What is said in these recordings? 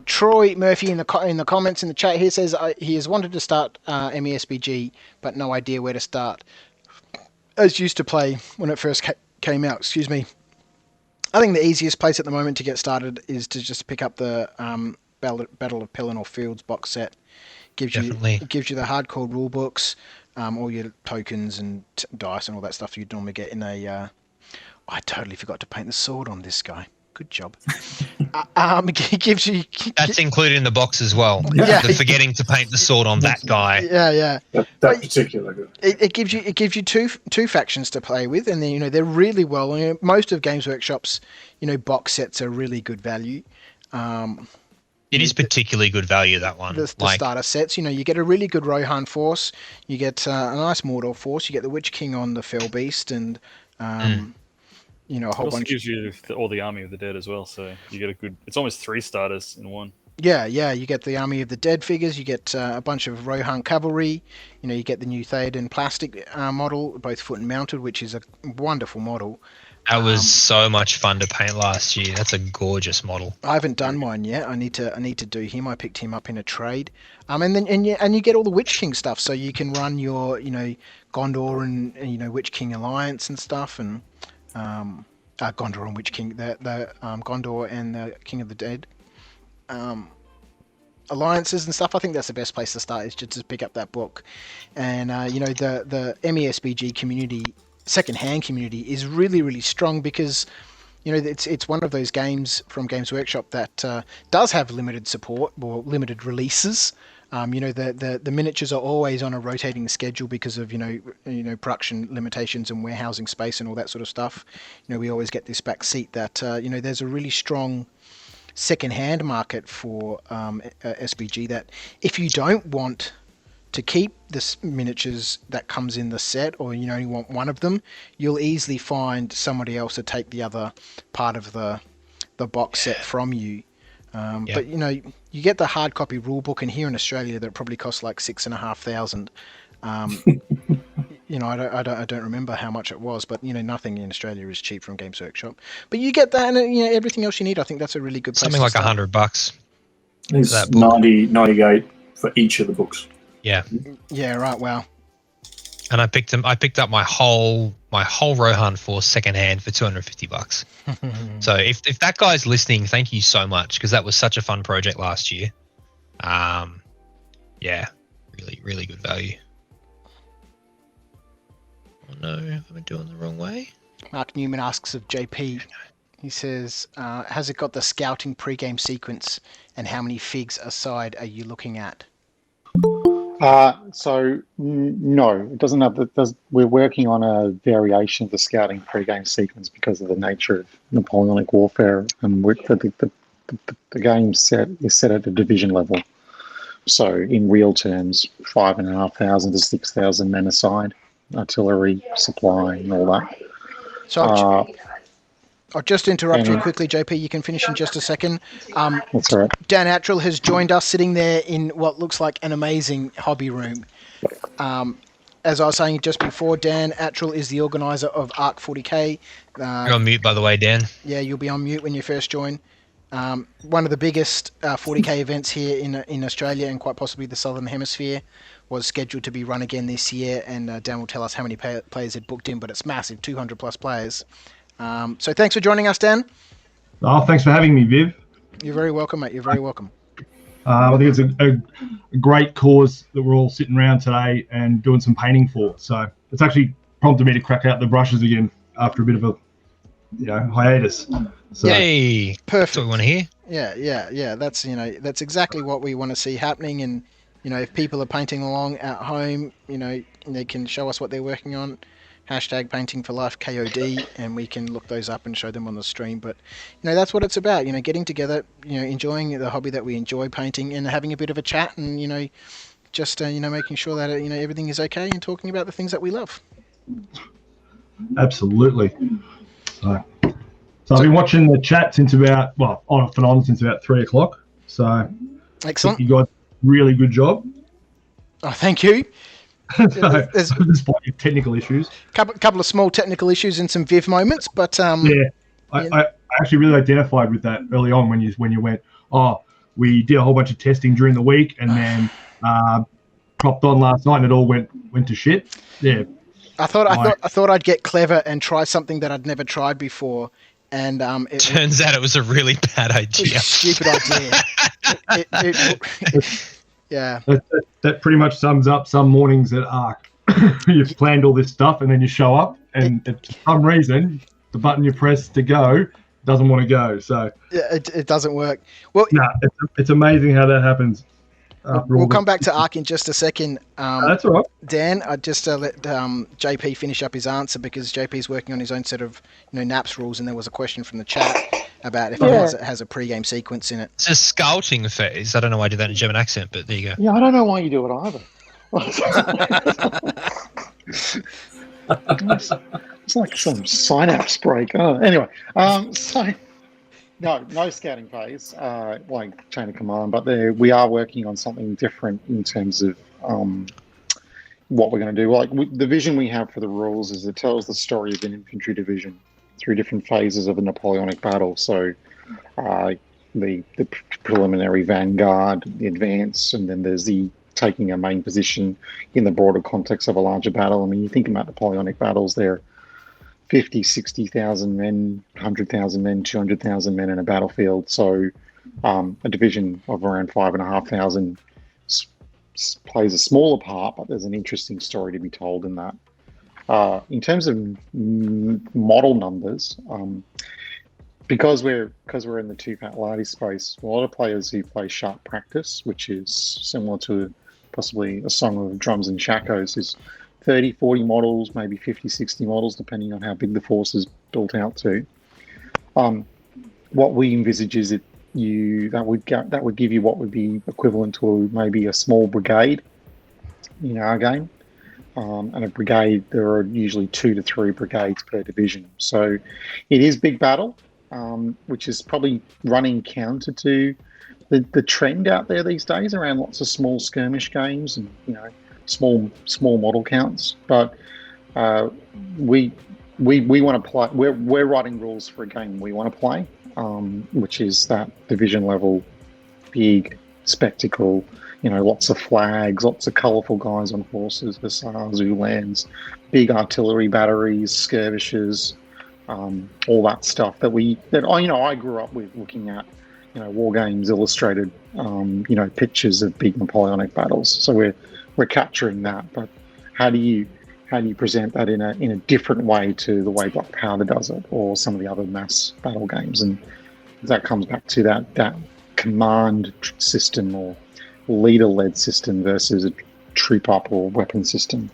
Troy Murphy in the comments in the chat here says he has wanted to start MESBG, but no idea where to start. As used to play when it first came out. Excuse me. I think the easiest place at the moment to get started is to just pick up the Battle of Pelennor Fields box set. Definitely. It gives you the hardcore rule books, all your tokens and dice and all that stuff you'd normally get in a. I totally forgot to paint the sword on this guy. Good job. It gives you. That's included in the box as well. Yeah. The forgetting to paint the sword on that guy. Yeah. That particular guy. It gives you two factions to play with, and then they're really well. Most of Games Workshop's box sets are really good value. It is particularly good value, that one. The starter sets, you get a really good Rohan force, you get a nice Mordor force, you get the Witch King on the Fell Beast, and a whole bunch. It gives you all the Army of the Dead as well, so you get a good. It's almost 3 starters in one. Yeah, you get the Army of the Dead figures, you get a bunch of Rohan cavalry, you get the new Theoden plastic model, both foot and mounted, which is a wonderful model. That was so much fun to paint last year. That's a gorgeous model. I haven't done mine yet. I need to do him. I picked him up in a trade. And you get all the Witch King stuff, so you can run your Gondor and Witch King alliance and stuff, and Gondor and Witch King, the Gondor and the King of the Dead alliances and stuff. I think that's the best place to start, is just to pick up that book. And the MESBG community, second-hand community, is really, really strong, because it's one of those games from Games Workshop that does have limited support or limited releases. The miniatures are always on a rotating schedule because of production limitations and warehousing space and all that sort of stuff. We always get this back seat that there's a really strong second-hand market for SBG, that if you don't want to keep the miniatures that comes in the set, or you only want one of them, you'll easily find somebody else to take the other part of the box set from you. But you get the hard copy rule book, and here in Australia that probably costs like $6,500. I don't remember how much it was, but nothing in Australia is cheap from Games Workshop. But you get that, and everything else you need. I think that's a really good place. Something like $100. It's 98 for each of the books. Yeah. Yeah. Right. Wow. And I picked up my whole Rohan force secondhand for $250. So if that guy's listening, thank you so much, because that was such a fun project last year. Yeah, really, really good value. Oh no, am I doing the wrong way? Mark Newman asks of JP. He says, has it got the scouting pre-game sequence, and how many figs aside are you looking at? No, it doesn't have. We're working on a variation of the scouting pre-game sequence because of the nature of Napoleonic warfare, and the game is set at a division level. So in real terms, 5,500 to 6,000 men aside, artillery, supply, and all that. So I'll just interrupt you quickly, JP. You can finish in just a second. That's all right. Dan Attrill has joined us, sitting there in what looks like an amazing hobby room. As I was saying just before, Dan Attrill is the organiser of Arc40k. You're on mute, by the way, Dan. Yeah, you'll be on mute when you first join. One of the biggest 40k events here in Australia, and quite possibly the Southern Hemisphere, was scheduled to be run again this year, and Dan will tell us how many players had booked in, but it's massive, 200 plus players. So thanks for joining us, Dan. Oh, thanks for having me, Viv. You're very welcome, mate. You're very welcome. I think it's a great cause that we're all sitting around today and doing some painting for. So it's actually prompted me to crack out the brushes again after a bit of a hiatus. So. Yay! Perfect. That's what we want to hear. Yeah. That's exactly what we want to see happening. And if people are painting along at home, they can show us what they're working on. Hashtag Painting for Life KOD, and we can look those up and show them on the stream. But that's what it's about. Getting together, enjoying the hobby that we enjoy, painting, and having a bit of a chat, and just making sure that everything is okay, and talking about the things that we love. Absolutely. So I've been watching the chat since about off and on since about 3 o'clock. So excellent. You guys, really good job. Oh, thank you. There's technical issues. Couple of small technical issues and some Viv moments, but I actually really identified with that early on when you went, We did a whole bunch of testing during the week, and then propped on last night, and it all went to shit. Yeah. I thought I'd get clever and try something that I'd never tried before, and it turns out it was a really bad idea. Stupid idea. Yeah. That pretty much sums up some mornings at Arc. You've planned all this stuff, and then you show up, and for some reason, the button you press to go doesn't want to go. So yeah, it doesn't work. Well, it's amazing how that happens. We'll come back to Arc in just a second. That's all right. Dan, I just let JP finish up his answer because JP's working on his own set of NAPS rules, and there was a question from the chat about if it has a pre-game sequence in it. It's a scouting phase. I don't know why I did that in a German accent, but there you go. Yeah, I don't know why you do it either. It's like some synapse break. Anyway, so no scouting phase, like chain of command, but we are working on something different in terms of what we're going to do. Like the vision we have for the rules is it tells the story of an infantry division through different phases of a Napoleonic battle. So the preliminary vanguard, the advance, and then there's the taking a main position in the broader context of a larger battle. I mean, you think about Napoleonic battles, they're 50, 60,000 men, 100,000 men, 200,000 men in a battlefield. So a division of around 5,500 plays a smaller part, but there's an interesting story to be told in that. In terms of model numbers, because we're in the two-fat lardy space, a lot of players who play sharp practice, which is similar to possibly a song of drums and shakos, is 30, 40 models, maybe 50, 60 models, depending on how big the force is built out to. What we envisage is that would give you what would be equivalent to maybe a small brigade in our game. And a brigade, there are usually 2 to 3 brigades per division. So it is big battle, which is probably running counter to the trend out there these days around lots of small skirmish games and small model counts. But we want to play. We're writing rules for a game we want to play, which is that division level, big spectacle. Lots of flags, lots of colourful guys on horses, hussars, uhlans, big artillery batteries, skirmishes, all that stuff that I grew up with looking at, War Games Illustrated, pictures of big Napoleonic battles. So we're capturing that, but how do you present that in a different way to the way Black Powder does it, or some of the other mass battle games? And that comes back to that command system or leader-led system versus a troop-up or weapon system,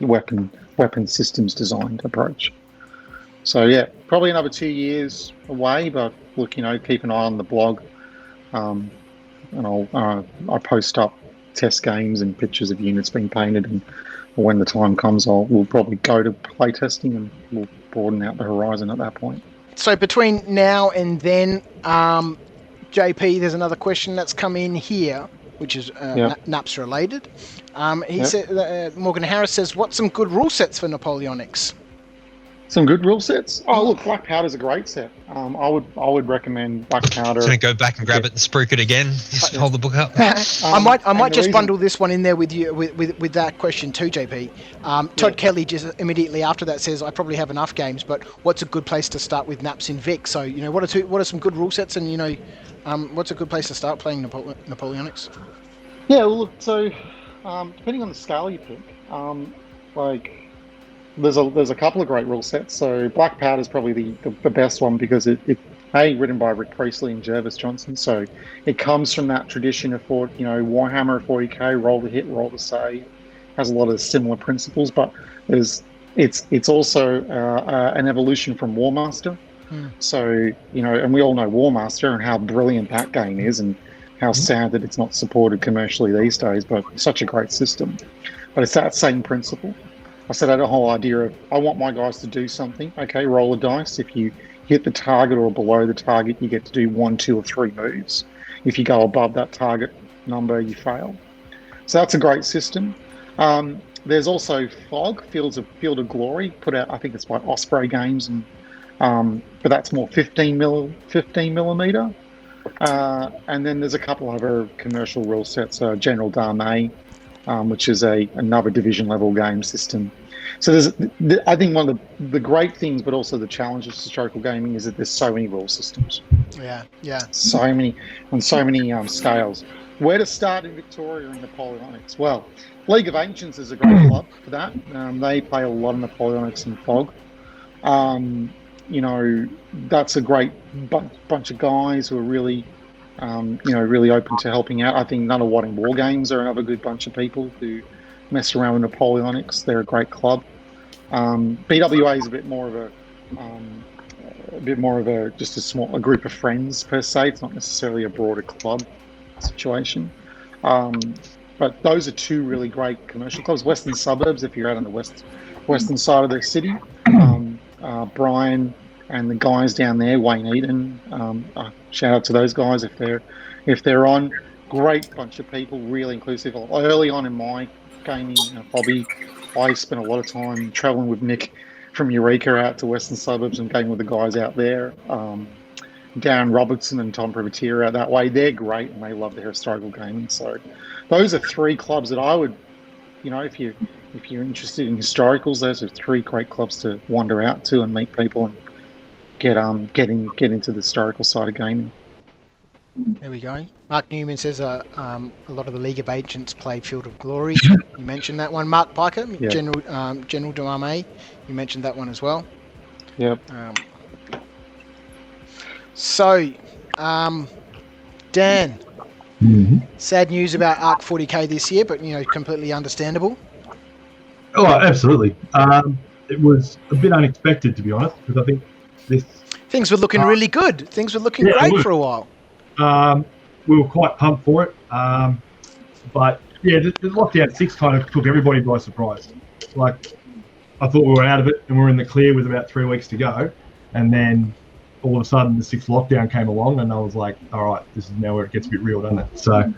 weapon systems designed approach. So yeah, probably another 2 years away, but look, keep an eye on the blog, and I post up test games and pictures of units being painted, and when the time comes, we'll probably go to play testing and we'll broaden out the horizon at that point. So between now and then, JP, there's another question that's come in here, which is NAPS related. He said, Morgan Harris says, what's some good rule sets for Napoleonics? Some good rule sets? Oh, look, Black Powder's a great set. I would recommend Black Powder. Just going to go back and grab it and spruik it again. Just hold the book up. I might just bundle this one in there with you with that question too, JP. Todd Kelly just immediately after that says, I probably have enough games, but what's a good place to start with NAPS in Vic? So what are some good rule sets, and what's a good place to start playing Napoleonics? Yeah, well, look, so depending on the scale you pick, there's a couple of great rule sets. So Black Powder is probably the best one because it written by Rick Priestley and Jervis Johnson. So it comes from that tradition of Warhammer 40k, roll to hit, roll to save, has a lot of similar principles, but it's also an evolution from War Master. So and we all know War Master and how brilliant that game is, and how sad that it's not supported commercially these days, but such a great system. But it's that same principle. I said I had a whole idea of, I want my guys to do something. Okay, roll a dice. If you hit the target or below the target, you get to do 1, 2, or 3 moves. If you go above that target number, you fail. So that's a great system. There's also FOG, Field of Glory, put out, I think it's by Osprey Games, and but that's more 15 millimeter. And then there's a couple other commercial rule sets. General Dame, which is another division level game system. So I think one of the great things, but also the challenge of historical gaming, is that there's so many rule systems. Yeah. So many on so many scales. Where to start in Victoria and Napoleonics? Well, League of Ancients is a great club for that. They play a lot of Napoleonics and Fog. That's a great bunch of guys who are really, really open to helping out. I think Nunawading War Games are another good bunch of people who mess around with Napoleonics. They're a great club. BWA is a bit more of a just a group of friends per se. It's not necessarily a broader club situation. But those are two really great commercial clubs. Western Suburbs, if you're out on the western side of the city. Brian and the guys down there, Wayne Eden. Shout out to those guys if they're on. Great bunch of people, really inclusive. Early on in my gaming hobby, I spent a lot of time traveling with Nick from Eureka out to Western Suburbs and gaming with the guys out there. Darren Robertson and Tom Privateer out that way. They're great and they love their historical gaming. So those are three clubs that I would, if you're interested in historicals, those are three great clubs to wander out to and meet people and get into the historical side of gaming. There we go. Mark Newman says a lot of the League of Ancients play Field of Glory. You mentioned that one. Mark Piker, Yeah. General Duame, you mentioned that one as well. Yep. Dan, Mm-hmm. sad news about Arc40k this year, but completely understandable. Oh, absolutely. It was a bit unexpected, to be honest, because I think Things were looking really good. Things were looking great for a while. we were quite pumped for it. But yeah, the lockdown 6 kind of took everybody by surprise. Like, I thought we were out of it and we were in the clear with about 3 weeks to go, and then all of a sudden the 6th lockdown came along, and I was like, all right, this is now where it gets a bit real, doesn't it? So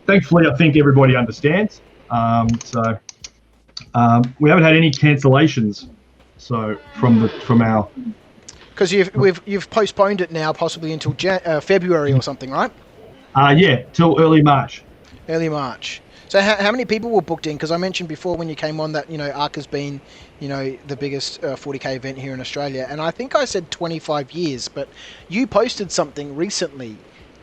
thankfully, I think everybody understands. We haven't had any cancellations. So from our, because you've postponed it now, possibly until February or something, right? till early March. Early March. So how many people were booked in? Because I mentioned before when you came on that Arc has been the biggest 40k event here in Australia, and I think I said 25 years, but you posted something recently.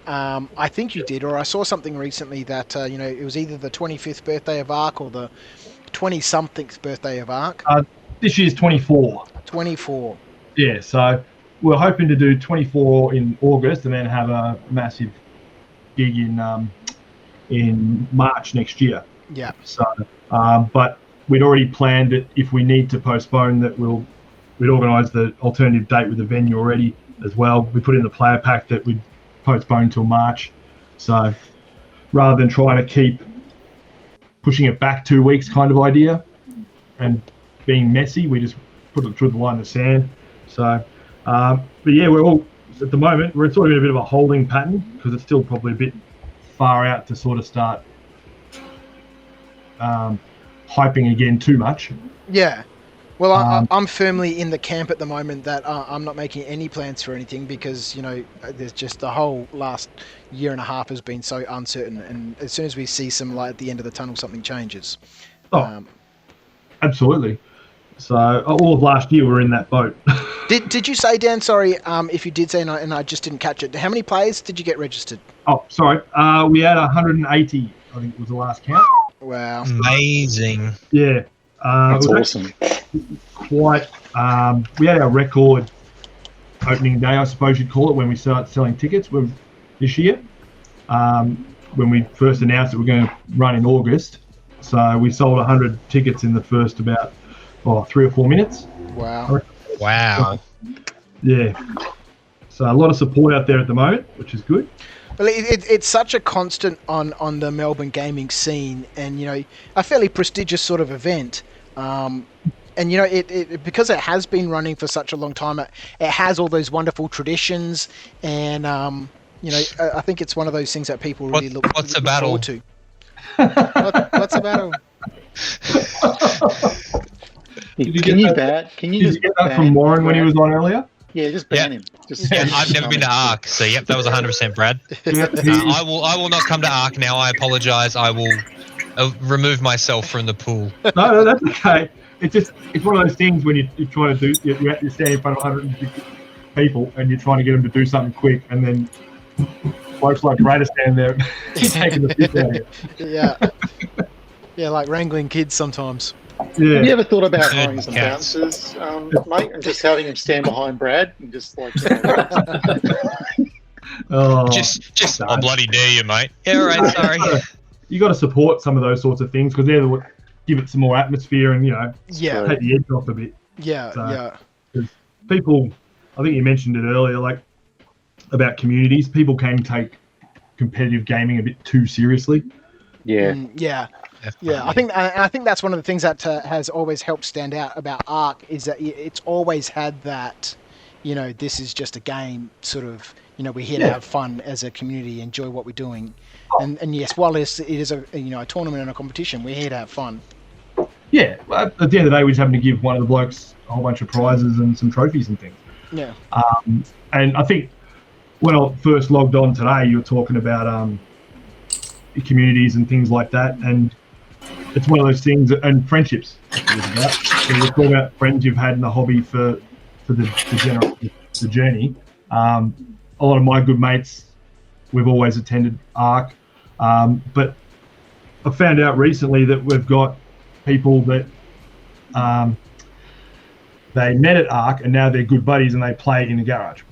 I think you did, or I saw something recently that it was either the 25th birthday of Arc or the 20-somethingth birthday of Arc. This year's 24. 24. Yeah, so we're hoping to do 24 in August and then have a massive gig in March next year. Yeah. So, but we'd already planned it. If we need to postpone that, we'd organise the alternative date with the venue already as well. We put in the player pack that we'd postpone till March. So rather than trying to keep pushing it back 2 weeks kind of idea and being messy, we just put it through the line of the sand. So, but yeah, we're all, at the moment, we're sort of in a bit of a holding pattern because it's still probably a bit far out to sort of start hyping again too much. Yeah. Well, I'm firmly in the camp at the moment that I'm not making any plans for anything because, there's just the whole last year and a half has been so uncertain. And as soon as we see some light at the end of the tunnel, something changes. Absolutely. So all of last year we were in that boat. Did you say, Dan, sorry, if you did say, and I just didn't catch it, how many players did you get registered? Oh, sorry. We had 180, I think was the last count. Wow. Amazing. Yeah. That's awesome. Quite. We had our record opening day, I suppose you'd call it, when we started selling tickets this year. When we first announced that we're going to run in August. So we sold 100 tickets in the first about 3 or 4 minutes. Wow. Wow. Yeah. So a lot of support out there at the moment, which is good. Well, it's such a constant on the Melbourne gaming scene, and a fairly prestigious sort of event. And it because it has been running for such a long time, it has all those wonderful traditions, and I think it's one of those things that people really look forward to. What's a battle? Can you get that from Warren when he was on earlier? Yeah, just ban him. Just Yeah, I've never been to Arc, so yep, that was 100% Brad. I will not come to Arc now. I apologise. I will remove myself from the pool. No, that's okay. It's one of those things when you're trying to do, you're standing in front of 150 people and you're trying to get them to do something quick, and then folks like Brad are standing there taking the piss out of you. Yeah. Yeah, like wrangling kids sometimes. Yeah. Have you ever thought about hiring Good some cats. bouncers, mate, and just having him stand behind Brad and just like, Oh, Just I bloody dare you, mate. Yeah, all right, sorry. You got to support some of those sorts of things because they're what give it some more atmosphere and Yeah. take the edge off a bit. Yeah. So- Yeah. People, I think you mentioned it earlier, like about communities. People can take competitive gaming a bit too seriously. yeah, Yeah. Yeah, I think that's one of the things that has always helped stand out about Arc is that it's always had that, this is just a game, sort of, we're here to have fun as a community, enjoy what we're doing, and yes, while it is a tournament and a competition, we're here to have fun. Yeah, at the end of the day, we're just having to give one of the blokes a whole bunch of prizes and some trophies and things. Yeah. And I think when I first logged on today, you were talking about communities and things like that, and it's one of those things, and friendships. So we're talking about friends you've had in the hobby for the journey. A lot of my good mates, we've always attended Arc, but I found out recently that we've got people that they met at Arc and now they're good buddies and they play in the garage.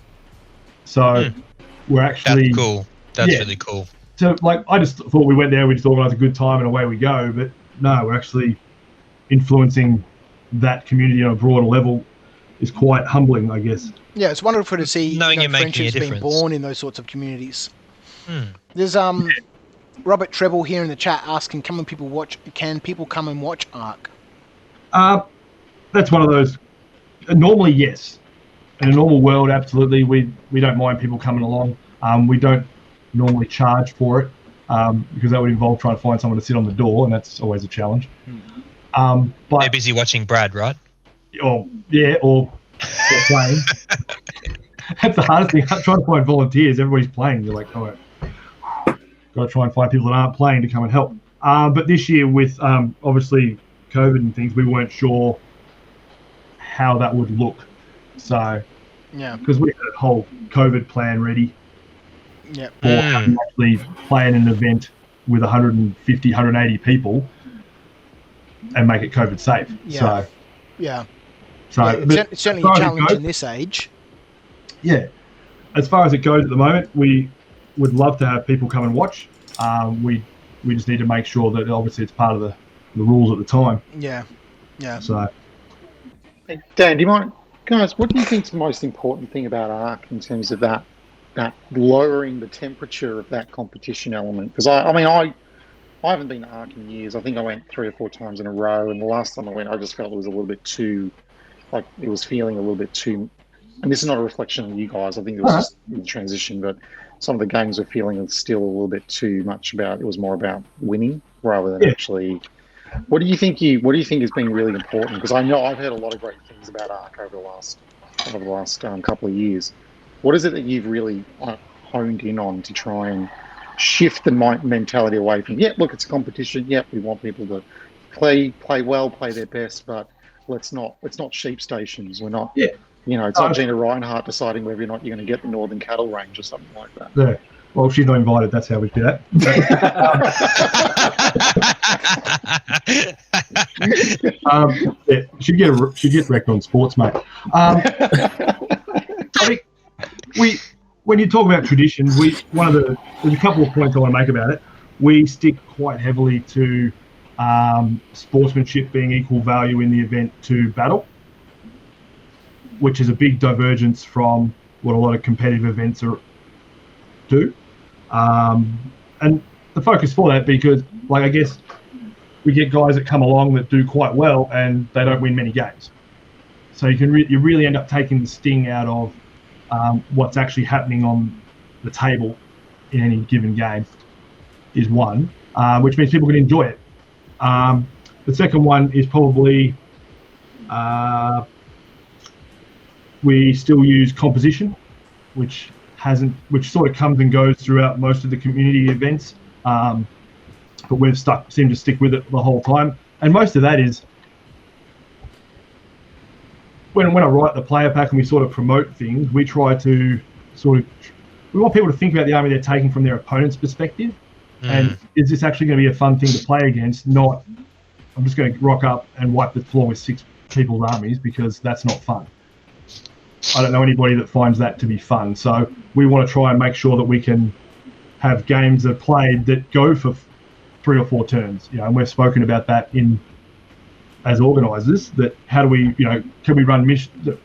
So we're actually That's cool. That's really cool. So, like, I just thought we went there, we just organised a good time, and away we go. But no, we're actually influencing that community on a broader level is quite humbling, I guess. Yeah, it's wonderful to see Knowing you're making a friendships being difference. born in those sorts of communities. There's Robert Treble here in the chat asking, can people come and watch Arc? That's one of those. Normally, yes. In a normal world, absolutely, we don't mind people coming along. We don't normally charge for it because that would involve trying to find someone to sit on the door, and that's always a challenge. But They're busy watching Brad, right? or playing. That's the hardest thing. Trying to find volunteers. Everybody's playing. You're like, all right, got to try and find people that aren't playing to come and help. But this year, with obviously COVID and things, we weren't sure how that would look. So, Yeah. because we had a whole COVID plan ready Yeah. for actually playing an event with 150, 180 people and make it COVID safe. Yeah. So, Yeah. so Yeah, but it's certainly as far a as it challenge goes- in this age. Yeah. As far as it goes at the moment, we would love to have people come and watch. We just need to make sure that obviously it's part of the rules at the time. Yeah. Yeah. So Hey, Dan, do you mind, guys? What do you think's the most important thing about Arc in terms of that lowering the temperature of that competition element? Because I haven't been to Arc in years. I think I went 3 or 4 times in a row, and the last time I went, I just felt it was a little bit too, like it was feeling a little bit too. And this is not a reflection on you guys. I think it was just the transition, but some of the games were feeling it's still a little bit too much about. It was more about winning rather than actually. What do you think has been really important? Because I know I've heard a lot of great things about Arc over the last couple of years. What is it that you've really honed in on to try and shift the mentality away from? Yeah, look, it's a competition. Yeah, we want people to play well, play their best, but it's not sheep stations. We're not. Yeah. It's not Gina Reinhardt deciding whether or not you're going to get the Northern Cattle Range or something like that. yeah. Well, she's not invited. That's how we do that. Yeah, she'd get wrecked on sports, mate. I think when you talk about traditions, there's a couple of points I want to make about it. We stick quite heavily to sportsmanship being equal value in the event to battle, which is a big divergence from what a lot of competitive events do. And the focus for that, because I guess we get guys that come along that do quite well and they don't win many games. So you really end up taking the sting out of what's actually happening on the table in any given game is one, which means people can enjoy it. The second one is probably we still use composition which sort of comes and goes throughout most of the community events. But we've seemed to stick with it the whole time. And most of that is when I write the player pack and we sort of promote things, we try to we want people to think about the army they're taking from their opponent's perspective. And is this actually going to be a fun thing to play against? Not, I'm just going to rock up and wipe the floor with 6 people's armies, because that's not fun. I don't know anybody that finds that to be fun. So we want to try and make sure that we can have games that are played that go for 3 or 4 turns. And we've spoken about that as organisers, that how do we, can we run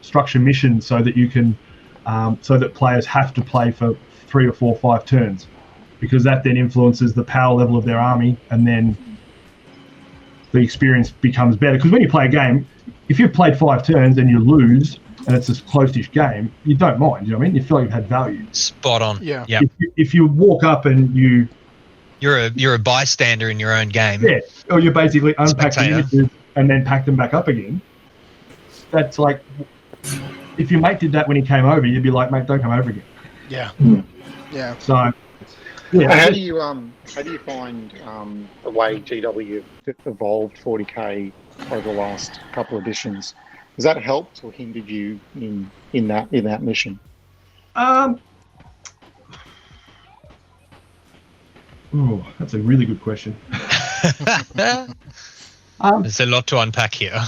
structure missions so that you can, so that players have to play for 3 or 4 or 5 turns, because that then influences the power level of their army, and then the experience becomes better. Because when you play a game, if you've played 5 turns and you lose, and it's a close-ish game, you don't mind. You know what I mean? You feel like you've had value. Spot on. Yeah. Yep. If you walk up and you're a bystander in your own game. Yeah. Or you basically unpack the Spectator. images and then pack them back up again. That's like, if your mate did that when he came over, you'd be like, mate, don't come over again. Yeah. Yeah. So, yeah. How do you find the way GW evolved 40k over the last couple of editions? Has that helped or hindered you in that mission? Oh, that's a really good question. There's a lot to unpack here.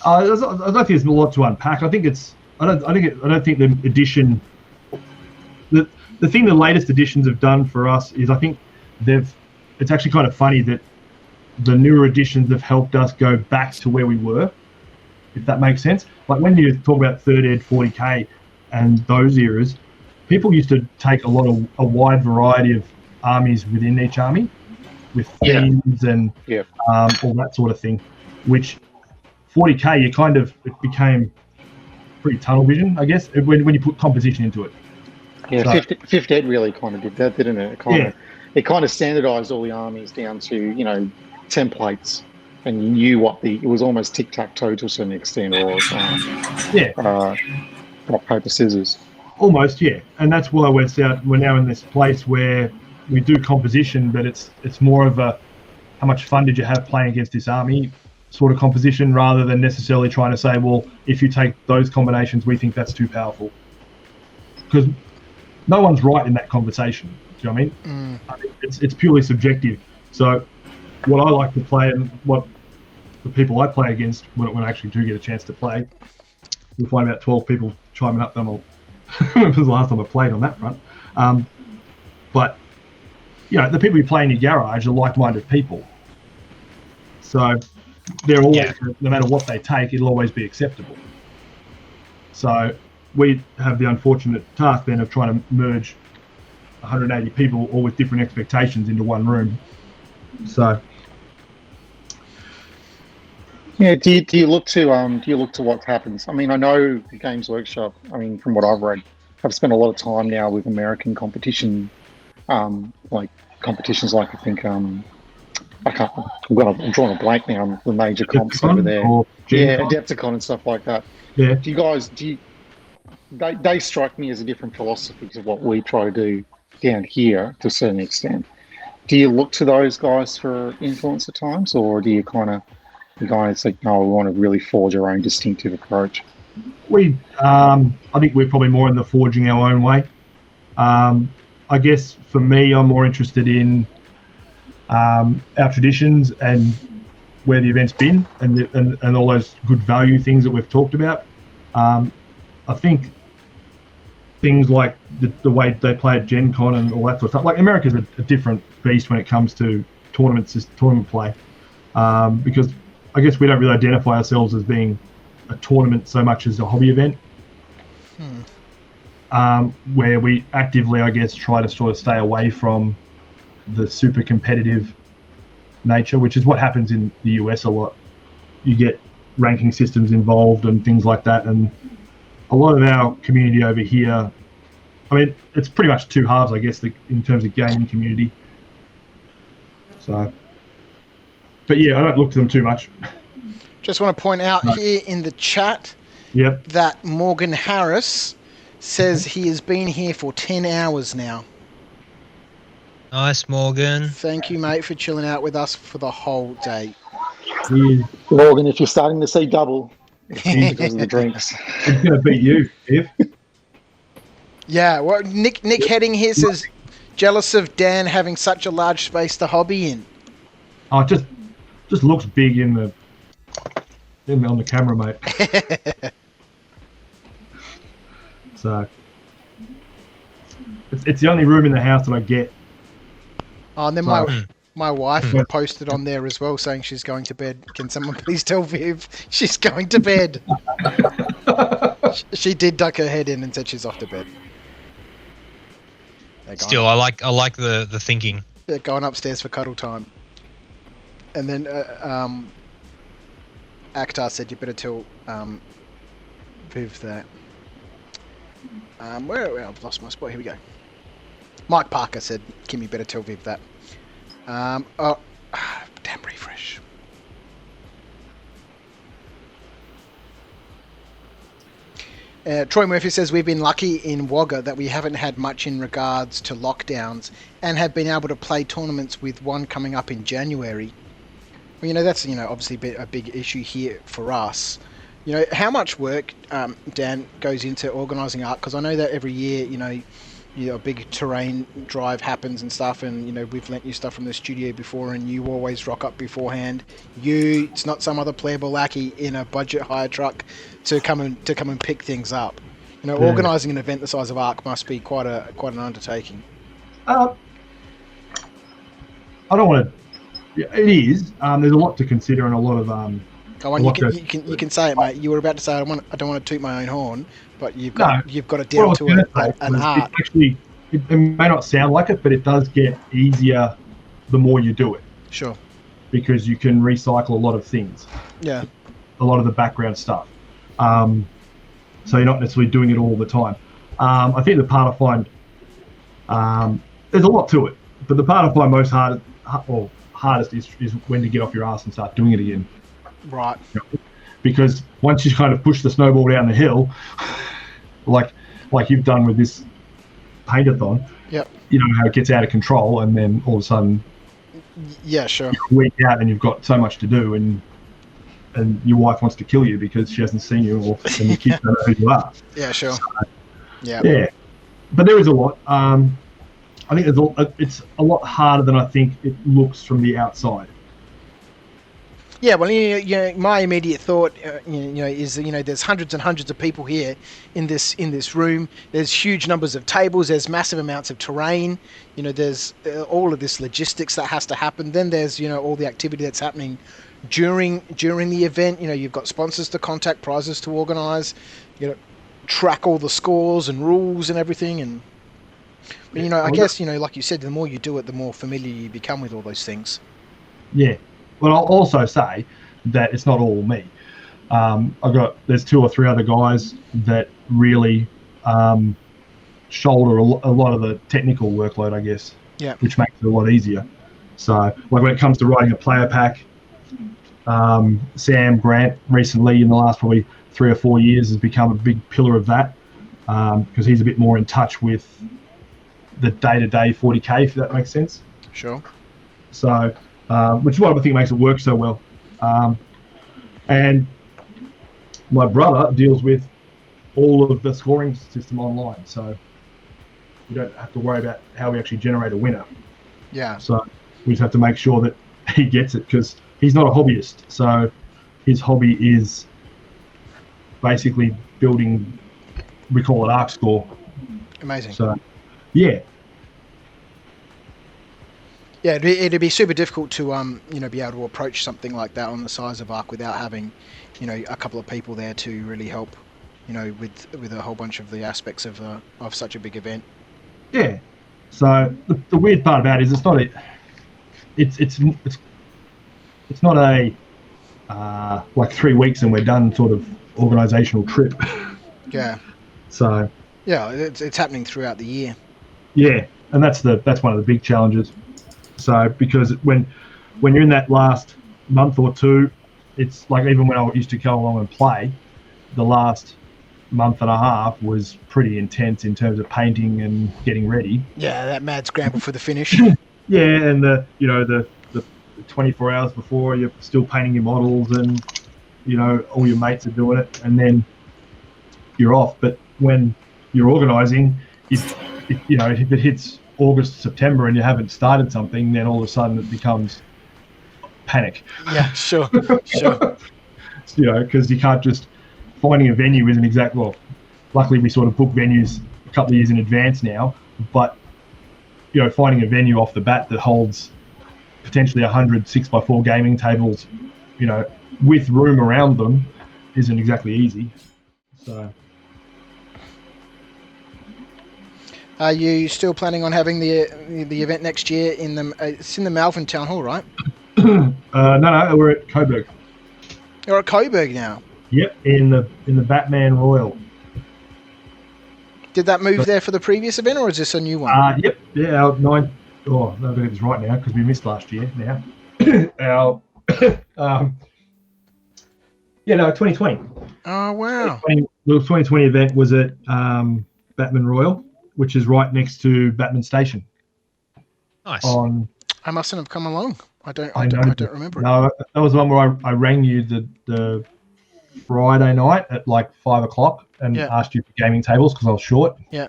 I don't think there's a lot to unpack. I don't think the edition. The thing the latest editions have done for us is, I think it's actually kind of funny that the newer editions have helped us go back to where we were, if that makes sense. Like when you talk about 3rd Ed, 40k, and those eras, people used to take a wide variety of armies within each army, with themes and all that sort of thing. Which 40k, it became pretty tunnel vision, I guess, when you put composition into it. Yeah, So, 5th Ed really kind of did that, didn't it? It kind of standardised all the armies down to templates, and you knew it was almost tic-tac-toe to a certain extent, or rock, paper, scissors. Almost, yeah. And that's why we're now in this place where we do composition, but it's more of a how much fun did you have playing against this army sort of composition, rather than necessarily trying to say, well, if you take those combinations, we think that's too powerful. Because no one's right in that conversation. Do you know what I mean? It's purely subjective. So what I like to play, and what the people I play against when I actually do get a chance to play, you'll find about 12 people chiming up. When was the last time I played on that front? But the people you play in your garage are like-minded people. So they're always, no matter what they take, it'll always be acceptable. So we have the unfortunate task then of trying to merge 180 people, all with different expectations, into one room. So, yeah. Do you look to what happens? I mean, I know the Games Workshop, from what I've read, have spent a lot of time now with American competition, like competitions like, I think, I'm drawing a blank now on the major comps over there. Adepticon and stuff like that. Yeah. They strike me as a different philosophy to what we try to do down here to a certain extent. Do you look to those guys for influence at times, or do you the guys like, no, we want to really forge our own distinctive approach? I think we're probably more in the forging our own way. I guess for me, I'm more interested in our traditions and where the event's been, and all those good value things that we've talked about. I think things like the way they play at Gen Con and all that sort of stuff. Like, America's a different beast when it comes to tournament play, because I guess we don't really identify ourselves as being a tournament so much as a hobby event, where we actively, I guess, try to sort of stay away from the super competitive nature, which is what happens in the US a lot. You get ranking systems involved and things like that, and a lot of our community over here, it's pretty much two halves, I guess, in terms of gaming community. So, but yeah, I don't look to them too much. Just want to point out here in the chat Yep. that Morgan Harris says he has been here for 10 hours now. Nice, Morgan. Thank you, mate, for chilling out with us for the whole day. Yeah, Morgan, if you're starting to see double, it's because of the drinks. he's going to beat you, If. Yeah, well, Nick Heading here says, jealous of Dan having such a large space to hobby in. Oh, it just looks big on the camera, mate. So it's the only room in the house that I get. Oh, and then my wife posted on there as well saying she's going to bed. Can someone please tell Viv she's going to bed? She did duck her head in and said she's off to bed. Still, I like the thinking. They're going upstairs for cuddle time. And then Akhtar said you better tell Viv that. Where I've lost my spot. Here we go. Mike Parker said, Kimmy, better tell Viv that. Damn refresh. Troy Murphy says, we've been lucky in Wagga that we haven't had much in regards to lockdowns and have been able to play tournaments with one coming up in January. Well, that's, obviously a big issue here for us. How much work, Dan, goes into organising Arc? Because I know that every year, a big terrain drive happens and stuff, and we've lent you stuff from the studio before, and you always rock up beforehand. It's not some other playable lackey in a budget hire truck to come and pick things up. Organising an event the size of Arc must be quite an undertaking. I don't want to. It is. There's a lot to consider and a lot of. You can say it, mate. You were about to say I don't want to toot my own horn, but you've got it down to an art. It may not sound like it, but it does get easier the more you do it. Sure. Because you can recycle a lot of things. Yeah. A lot of the background stuff. So you're not necessarily doing it all the time. I think the part I find there's a lot to it, but the part I find hardest is when to get off your ass and start doing it again. Right. Because once you kind of push the snowball down the hill, like you've done with this paint-a-thon, yep. How it gets out of control, and then all of a sudden, yeah, sure, you're a week out and you've got so much to do, and your wife wants to kill you because she hasn't seen you, and your kids don't know who you are. Yeah, sure. So, yeah. But there is a lot. I think it's a lot harder than I think it looks from the outside. Yeah, well, my immediate thought, is there's hundreds and hundreds of people here in this room. There's huge numbers of tables. There's massive amounts of terrain. There's all of this logistics that has to happen. Then there's all the activity that's happening during the event. You've got sponsors to contact, prizes to organise. Track all the scores and rules and everything. And I guess like you said, the more you do it, the more familiar you become with all those things. Yeah. Well, I'll also say that it's not all me. There's 2 or 3 other guys that really shoulder a lot of the technical workload, I guess. Yeah. Which makes it a lot easier. So, like when it comes to writing a player pack, Sam Grant recently in the last probably 3 or 4 years has become a big pillar of that because he's a bit more in touch with the day-to-day 40k, if that makes sense. Sure. So. Which is what I think makes it work so well. And my brother deals with all of the scoring system online, so we don't have to worry about how we actually generate a winner. Yeah. So we just have to make sure that he gets it, because he's not a hobbyist. So his hobby is basically building, we call it Arc Score. Amazing. So, yeah. Yeah, it'd be super difficult to be able to approach something like that on the size of Arc without having, a couple of people there to really help, with a whole bunch of the aspects of such a big event. Yeah. So the weird part about it is it's not a like 3 weeks and we're done sort of organisational trip. Yeah. So. Yeah, it's happening throughout the year. Yeah, and that's one of the big challenges. So because when you're in that last month or two, it's like even when I used to go along and play, the last month and a half was pretty intense in terms of painting and getting ready. Yeah, that mad scramble for the finish. Yeah, and the 24 hours before you're still painting your models, and all your mates are doing it, and then you're off. But when you're organising, if it hits August, September, and you haven't started something, then all of a sudden it becomes panic. Yeah, sure. Because you can't just finding a venue isn't exact. Well, luckily we sort of book venues a couple of years in advance now, but finding a venue off the bat that holds potentially 100 6x4 gaming tables, with room around them, isn't exactly easy. So, are you still planning on having the event next year it's in the Malvern Town Hall, right? No, we're at Coburg. You're at Coburg now. Yep, in the Batman Royal. Did that move there for the previous event, or is this a new one? Yep, yeah, our 9. Oh, no, I believe it's right now because we missed last year. Now, our 2020. Oh wow! The 2020 event was at Batman Royal, which is right next to Batman Station. Nice. I mustn't have come along. I don't remember it. No, that was the one where I rang you the Friday night at like 5 o'clock and asked you for gaming tables because I was short. Yeah.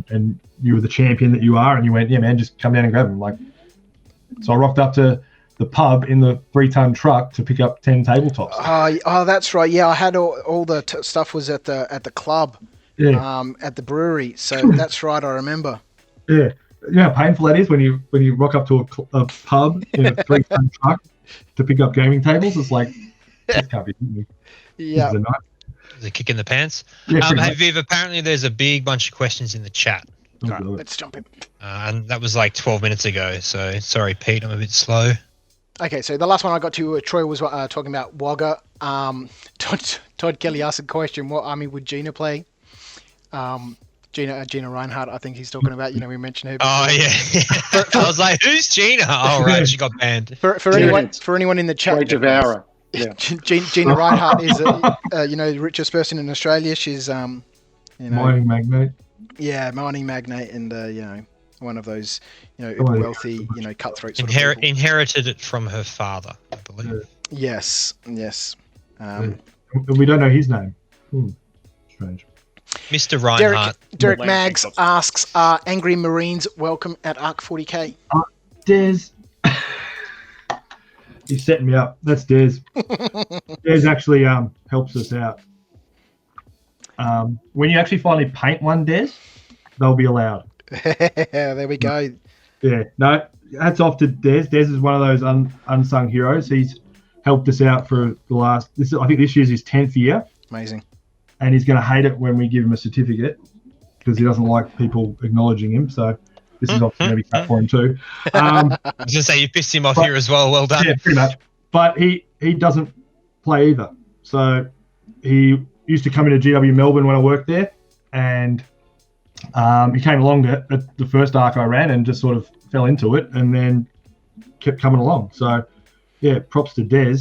And you were the champion that you are, and you went, yeah, man, just come down and grab them. So I rocked up to the pub in the 3-ton truck to pick up 10 tabletops. Oh, that's right. Yeah, I had all the stuff was at the club, at the brewery. So that's right. I remember. Yeah. You know how painful that is when you rock up to a pub in a 3-ton truck to pick up gaming tables. It's like, this can't be me. Yeah. Is it kick in the pants? Yeah, hey, Viv, apparently there's a big bunch of questions in the chat. All right, let's jump in. And that was like 12 minutes ago. So sorry, Pete, I'm a bit slow. Okay, so the last one I got to, Troy was talking about Wagga. Todd Kelly asked a question: what army would Gina play? Gina Reinhardt, I think he's talking about. We mentioned her before. Oh yeah. I was like, who's Gina? Oh right, she got banned. For anyone in the chat, Devourer. Yeah. Gina Reinhardt is the richest person in Australia. She's mining magnate. Yeah, mining magnate, and one of those wealthy cutthroat sort of people. Inherited it from her father, I believe. Yes. We don't know his name. Strange. Mr. Reinhardt. Derek Maggs asks, are Angry Marines welcome at Arc40k? Des. He's setting me up. That's Des. Des actually helps us out. When you actually finally paint one, Des, they'll be allowed. There we go. Yeah. No, hats off to Des. Des is one of those unsung heroes. He's helped us out for the last... I think this year's his 10th year. Amazing. And he's going to hate it when we give him a certificate because he doesn't like people acknowledging him. So this is obviously going to be crap for him too. I was going to say, you pissed him off here as well. Well done. Yeah, pretty much. But he doesn't play either. So he used to come into GW Melbourne when I worked there. And he came along at the first arc I ran and just sort of fell into it and then kept coming along. So, yeah, props to Des.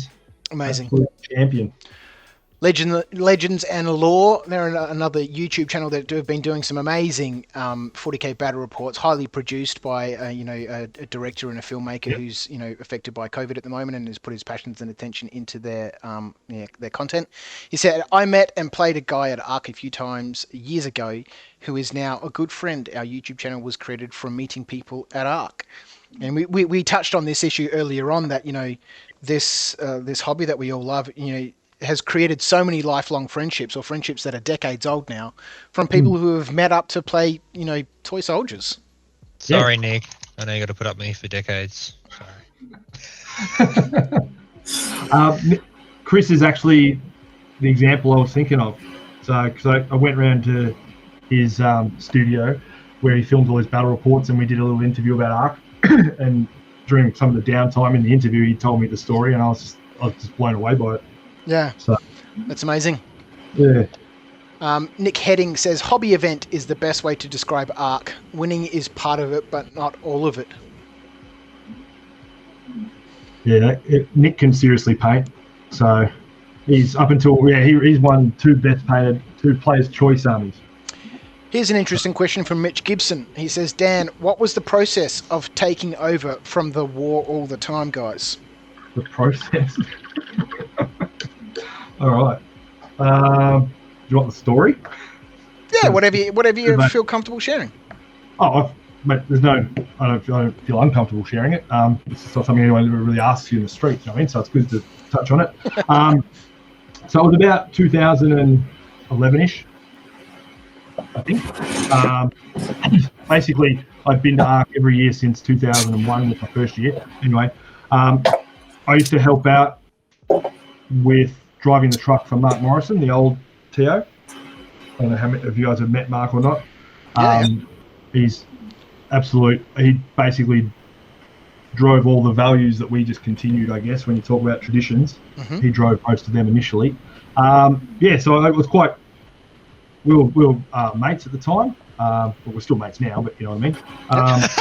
Amazing. Champion. Legends and Lore, they're another YouTube channel that have been doing some amazing 40k battle reports, highly produced by a director and a filmmaker who's affected by COVID at the moment and has put his passions and attention into their content. He said, I met and played a guy at Arc a few times years ago who is now a good friend. Our YouTube channel was created from meeting people at Arc. And we touched on this issue earlier on that this hobby that we all love has created so many lifelong friendships, or friendships that are decades old now, from people who have met up to play, toy soldiers. Sorry, Nick. I know you got to put up with me for decades. Sorry. Chris is actually the example I was thinking of. So, because I went around to his studio where he filmed all his battle reports, and we did a little interview about Arc. And during some of the downtime in the interview, he told me the story, and I was just blown away by it. Yeah, so that's amazing. Yeah. Nick Heading says, hobby event is the best way to describe Arc. Winning is part of it, but not all of it. Yeah, Nick can seriously paint. So He's up until he's won 2 best painted, 2 Players' Choice armies. Here's an interesting question from Mitch Gibson. He says, Dan, what was the process of taking over from the War All the Time guys? The process. All right. Do you want the story? Yeah, whatever you feel comfortable sharing. Mate, I don't feel uncomfortable sharing it. It's not something anyone ever really asks you in the street. You know what I mean? So it's good to touch on it. So it was about 2011-ish, I think. Basically, I've been to Arc every year since 2001, was my first year. Anyway, I used to help out with driving the truck for Mark Morrison, the old TO. I don't know how many of you guys have met Mark or not. He's absolute. He basically drove all the values that we just continued, I guess, when you talk about traditions. Mm-hmm. He drove most of them initially. So it was quite... We were mates at the time. But we're still mates now, but you know what I mean?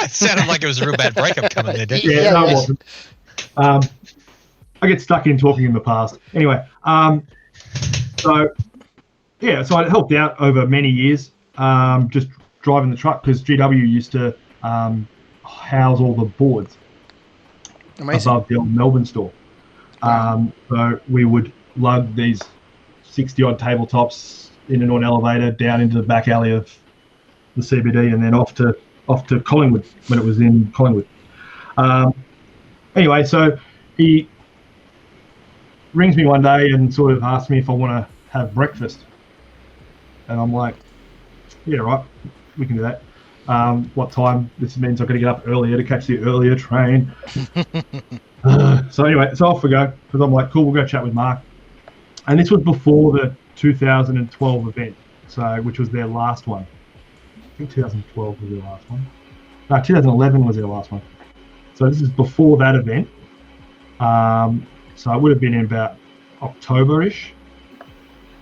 It sounded like it was a real bad breakup coming there, didn't it? Yeah, no, it wasn't. I get stuck in talking in the past. Anyway, so I helped out over many years, just driving the truck, because GW used to house all the boards. Amazing. Above the old Melbourne store. Wow. So we would lug these 60-odd tabletops in an elevator down into the back alley of the CBD, and then off to Collingwood when it was in Collingwood. Anyway, so he rings me one day and sort of asks me if I want to have breakfast, and I'm like, yeah, right, we can do that. What time? This means I've got to get up earlier to catch the earlier train. So off we go, because I'm like, cool, we'll go chat with Mark. And this was before the 2012 event, which was their last one. I think 2012 was their last one. No, 2011 was their last one. So this is before that event. So it would have been in about October-ish,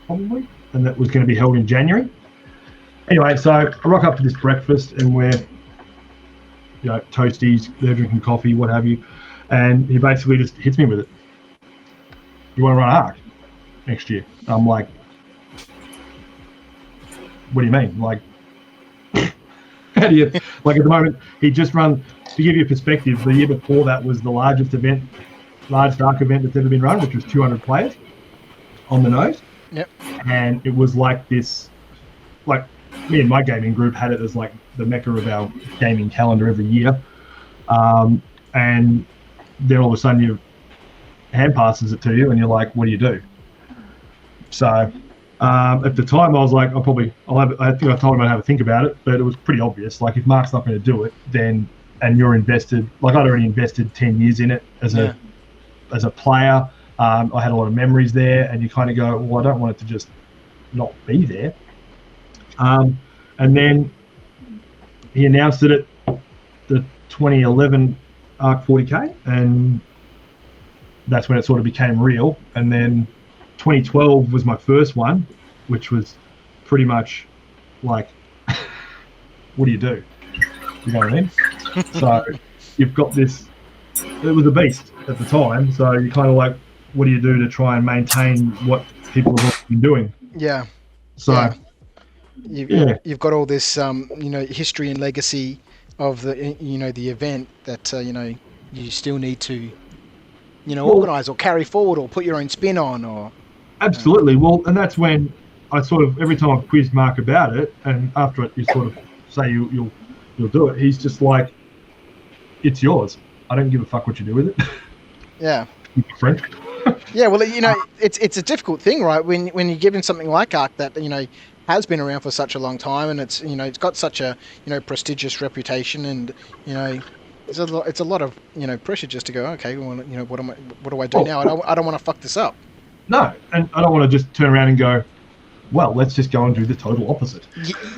probably, and that was going to be held in January. Anyway, so I rock up to this breakfast, and we're, toasties, they're drinking coffee, what have you, and he basically just hits me with it. You want to run Arc next year? And I'm like, what do you mean? Like, how do you, like at the moment, he just run, to give you perspective, the year before that was the largest Arc event that's ever been run, which was 200 players on the nose. Yep. And it was like this, like, me and my gaming group had it as like the mecca of our gaming calendar every year. And then all of a sudden your hand passes it to you and you're like, what do you do? So at the time I was like, I think I told him I'd have a think about it, but it was pretty obvious. Like if Mark's not going to do it, then, and you're invested, like I'd already invested 10 years in it as a player. I had a lot of memories there, and you kind of go, well, I don't want it to just not be there. And then he announced it at the 2011 Arc40k, and that's when it sort of became real. And then 2012 was my first one, which was pretty much like, what do you do? You know what I mean? So you've got this, it was a beast at the time, so you kind of like, what do you do to try and maintain what people have been doing? Yeah. So... Yeah. You've got all this, history and legacy of the event that, you still need to, organise or carry forward or put your own spin on or... Absolutely. Well, and that's when I sort of, every time I've quizzed Mark about it, and after it you sort of say you'll do it, he's just like, it's yours. I don't give a fuck what you do with it. Yeah. Friend. Yeah, well, it's a difficult thing, right? When you're given something like Arc that, has been around for such a long time, and it's it's got such a prestigious reputation, and it's a lot of pressure just to go, okay, well, what do I do now? I don't want to fuck this up. No, and I don't want to just turn around and go, well, let's just go and do the total opposite.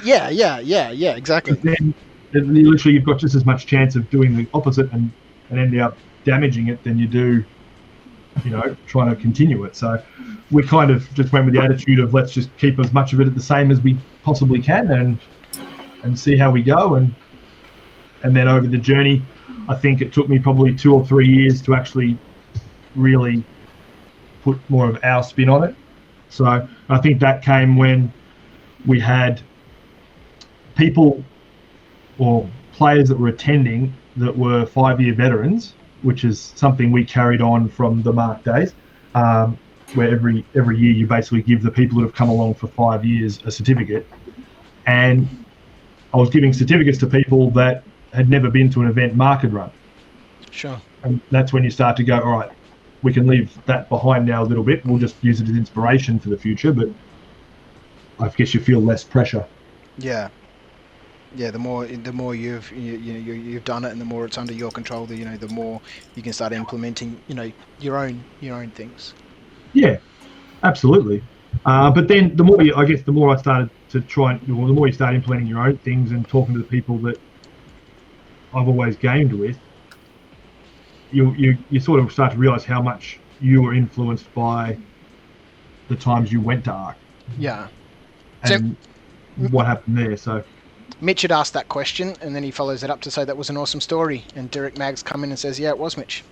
Yeah, exactly. And then literally you've got just as much chance of doing the opposite and ending up damaging it than you do trying to continue it. So we kind of just went with the attitude of let's just keep as much of it the same as we possibly can and see how we go. And then over the journey, I think it took me probably 2 or 3 years to actually really put more of our spin on it. So I think that came when we had people or players that were attending that were 5-year veterans, which is something we carried on from the Mark days, where every year you basically give the people that have come along for 5 years a certificate. And I was giving certificates to people that had never been to an event Mark had run. Sure. And that's when you start to go, all right, we can leave that behind now a little bit. We'll just use it as inspiration for the future, but I guess you feel less pressure. Yeah. Yeah, the more you've done it, and the more it's under your control, the more you can start implementing, your own things. Yeah, absolutely. But then the more I started to try, the more you start implementing your own things and talking to the people that I've always gamed with, you sort of start to realise how much you were influenced by the times you went to Arc. Yeah. And what happened there. So Mitch had asked that question, and then he follows it up to say that was an awesome story. And Derek Maggs come in and says, yeah, it was, Mitch.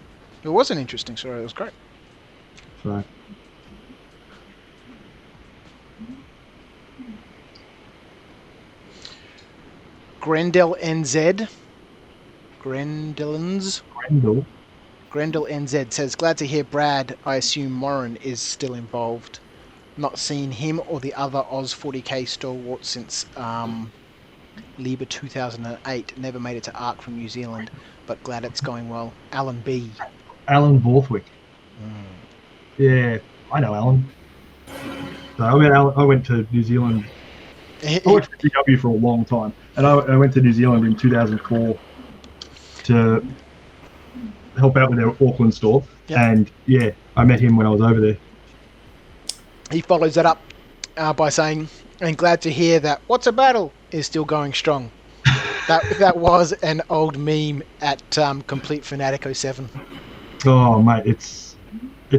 It was an interesting story. It was great. So Grendel NZ. Grendel NZ says, glad to hear Brad, I assume Morin, is still involved. Not seen him or the other Oz 40k stalwart since Liber 2008. Never made it to Arc from New Zealand, but glad it's going well. Alan B. Alan Borthwick. Yeah, I know Alan. So I went to New Zealand. I worked for GW for a long time, and I went to New Zealand in 2004 to help out with their Auckland store. Yep. And yeah, I met him when I was over there. He follows that up by saying, and glad to hear that What's a Battle is still going strong. that was an old meme at Complete Fanatic 07. Oh mate, it's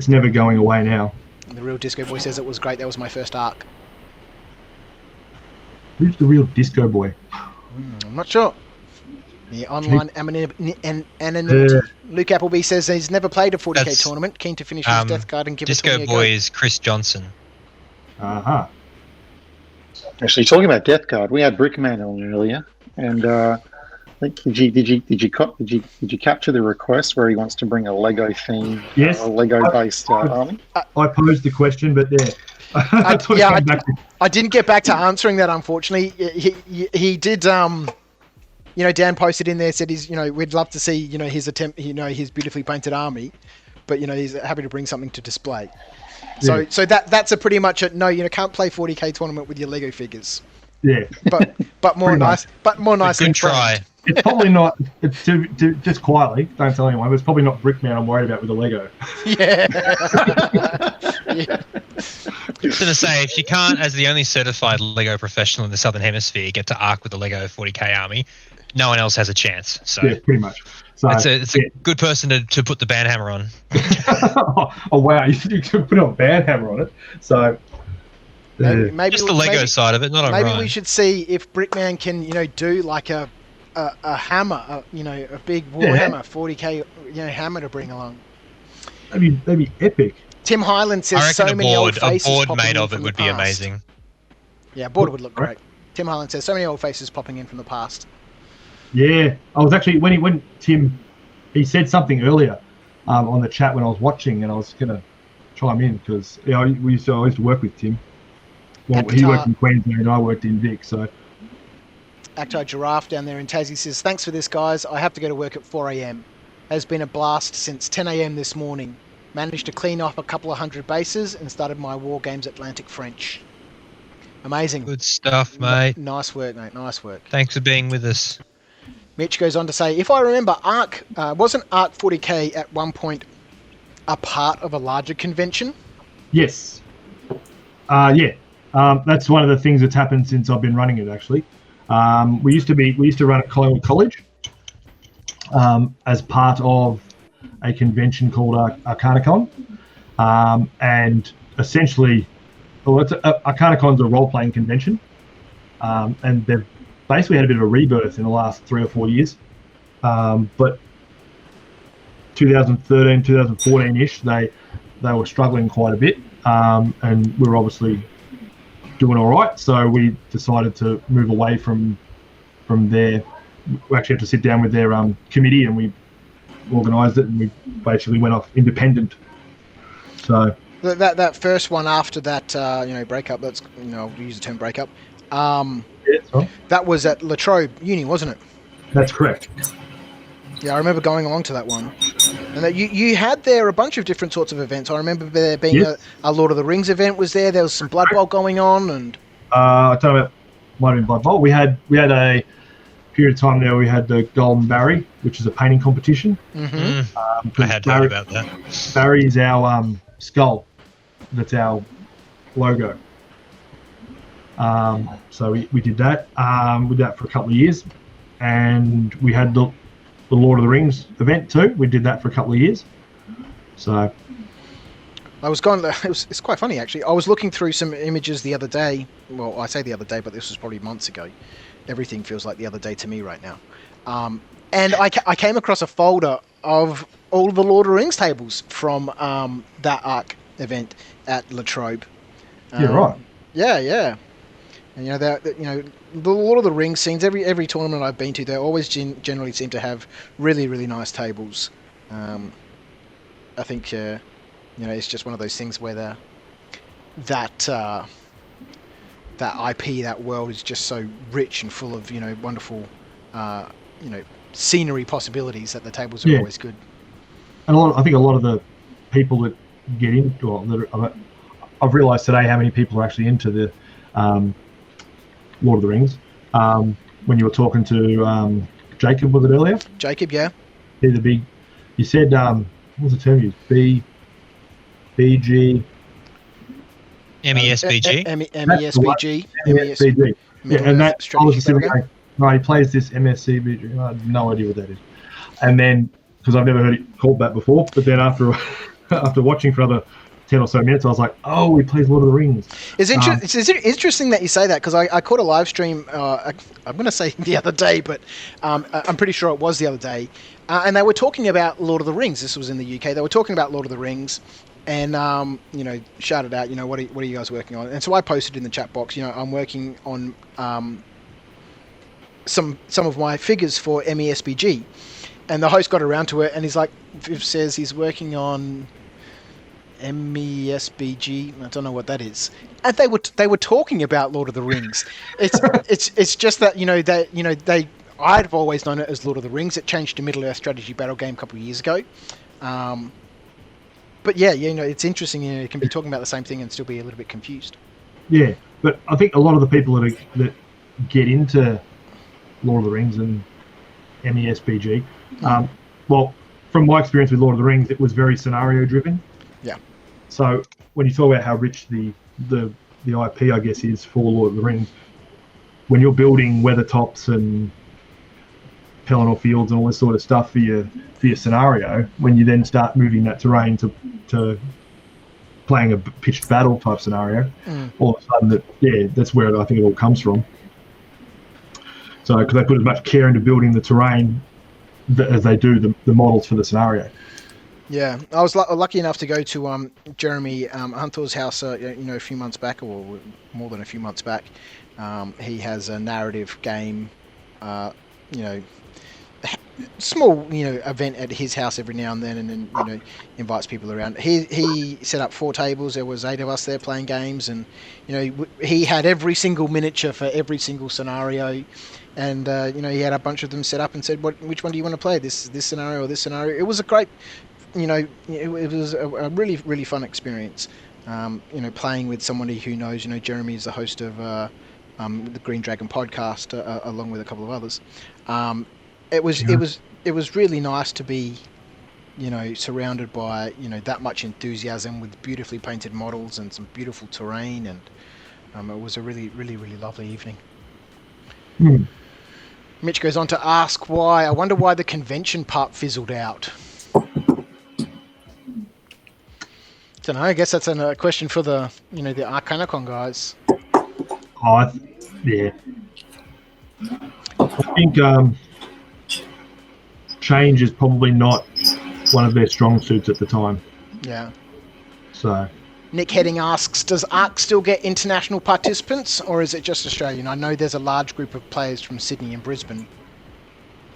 never going away now. And the Real Disco Boy says it was great. That was my first Arc. Who's the Real Disco Boy? I'm not sure. The online anonymity. Luke Appleby says he's never played a 40k tournament. Keen to finish his Death Guard and give Disco it a Boy go. is Chris Johnson. Uh-huh. Actually, talking about Death Guard, we had Brickman on earlier, and I think did you capture the request where he wants to bring a Lego theme, yes, a Lego based army? I posed the question, but yeah. I didn't get back to answering that, unfortunately. He did. Dan posted in there, said we'd love to see his attempt, his beautifully painted army, but he's happy to bring something to display. So Yeah. so that's a pretty much a no. Can't play 40k tournament with your Lego figures. Yeah. But more nice. But more nice. Good try. It's probably not. To just quietly, don't tell anyone. But it's probably not Brickman I'm worried about with a Lego. Yeah. Yeah. I was going to say, if you can't, as the only certified Lego professional in the Southern Hemisphere, get to Arc with the Lego 40k army, no one else has a chance. So Yeah, pretty much. So it's a good person to put the band hammer on. Oh wow, you could put a band hammer on it. So Maybe just the Lego side of it, not maybe Orion. we should see if Brickman can do like a hammer, a big Warhammer 40k hammer to bring along. that'd be epic. Tim Highland says I reckon so many old a faces board popping made in of it from would the be past. amazing. Yeah, board would look great. Tim Highland says so many old faces popping in from the past. Yeah, I was actually when Tim he said something earlier on the chat when I was watching, and I was gonna chime in because I used to work with Tim. Well, he worked in Queensland and I worked in Vic, so. Acti Giraffe down there in Tassie says, thanks for this, guys. I have to go to work at 4 a.m. Has been a blast since 10 a.m. this morning. Managed to clean off a couple of 100 bases and started my War Games Atlantic French. Amazing. Good stuff, mate. Nice work, mate. Nice work. Thanks for being with us. Mitch goes on to say, if I remember, wasn't Arc 40k at one point a part of a larger convention? Yes. Yeah. That's one of the things that's happened since I've been running it. Actually, we used to run at Collingwood College as part of a convention called Arcanicon, and essentially, Arcanicon's a role-playing convention, and they've basically had a bit of a rebirth in the last 3 or 4 years. But 2013, 2014-ish, they were struggling quite a bit, and we were obviously doing all right. So we decided to move away from there. We actually had to sit down with their committee, and we organised it, and we basically went off independent. So that first one after that, breakup. That's I'll use the term breakup. That was at La Trobe Uni, wasn't it? That's correct. Yeah, I remember going along to that one. And that you had there a bunch of different sorts of events. I remember there being a Lord of the Rings event was there. There was some Blood Bowl going on, and I don't know about might have been Blood Bowl. We had a period of time there. We had the Golden Barry, which is a painting competition. Mm-hmm. I had heard about that. Barry is our skull. That's our logo. So we did that. We did that for a couple of years, and we had the Lord of the Rings event too. We did that for a couple of years. So I was going. It's quite funny actually. I was looking through some images the other day. Well, I say the other day, but this was probably months ago. Everything feels like the other day to me right now. And I came across a folder of all the Lord of the Rings tables from that Arc event at La Trobe. Yeah, right. Yeah. And the Lord of the Rings scenes. Every tournament I've been to, they always generally seem to have really, really nice tables. I think it's just one of those things where that IP, that world is just so rich and full of wonderful scenery possibilities that the tables are always good. And I think a lot of the people that get into I've realised today how many people are actually into the Lord of the Rings. When you were talking to Jacob, was it earlier? Jacob, yeah. He's a big. You said what was the term used? BG. MESBG. MESBG. MESBG. Yeah, and that I was just going, no, he plays this MSCBG. I have no idea what that is. And then because I've never heard it called that before, but then after watching for another 10 or so minutes, I was like, oh, he plays Lord of the Rings. It's interesting that you say that, because I caught a live stream, I'm going to say the other day, but I'm pretty sure it was the other day, and they were talking about Lord of the Rings. This was in the UK. They were talking about Lord of the Rings, and shouted out, what are you guys working on? And so I posted in the chat box, I'm working on some of my figures for MESBG, and the host got around to it, and he's like, Viv says he's working on MESBG. I don't know what that is. And they were talking about Lord of the Rings. It's just that I've always known it as Lord of the Rings. It changed to Middle Earth strategy battle game a couple of years ago. But yeah, it's interesting. You can be talking about the same thing and still be a little bit confused. Yeah, but I think a lot of the people that get into Lord of the Rings and MESBG, well, from my experience with Lord of the Rings, it was very scenario driven. Yeah. So when you talk about how rich the IP, I guess, is for Lord of the Rings, when you're building weathertops and Pelennor fields and all this sort of stuff for your scenario, when you then start moving that terrain to playing a pitched battle type scenario, all of a sudden that's where I think it all comes from. So because they put as much care into building the terrain as they do the models for the scenario. Yeah, I was lucky enough to go to Jeremy Hunter's house, a few months back, or more than a few months back. He has a narrative game, small, event at his house every now and then, and then invites people around. He set up 4 tables. There was 8 of us there playing games, and he had every single miniature for every single scenario. And he had a bunch of them set up and said, which one do you want to play? This scenario or this scenario? It was a great, it was a really, really fun experience. Playing with somebody who knows. Jeremy is the host of the Green Dragon podcast, along with a couple of others. It was really nice to be, surrounded by that much enthusiasm with beautifully painted models and some beautiful terrain, and it was a really, really, really lovely evening. Mitch goes on to ask why. I wonder why the convention part fizzled out. Don't know. I guess that's a question for the the Arcanicon guys. Yeah. I think change is probably not one of their strong suits at the time. Yeah. So Nick Heading asks, does ARC still get international participants, or is it just Australian? I know there's a large group of players from Sydney and Brisbane.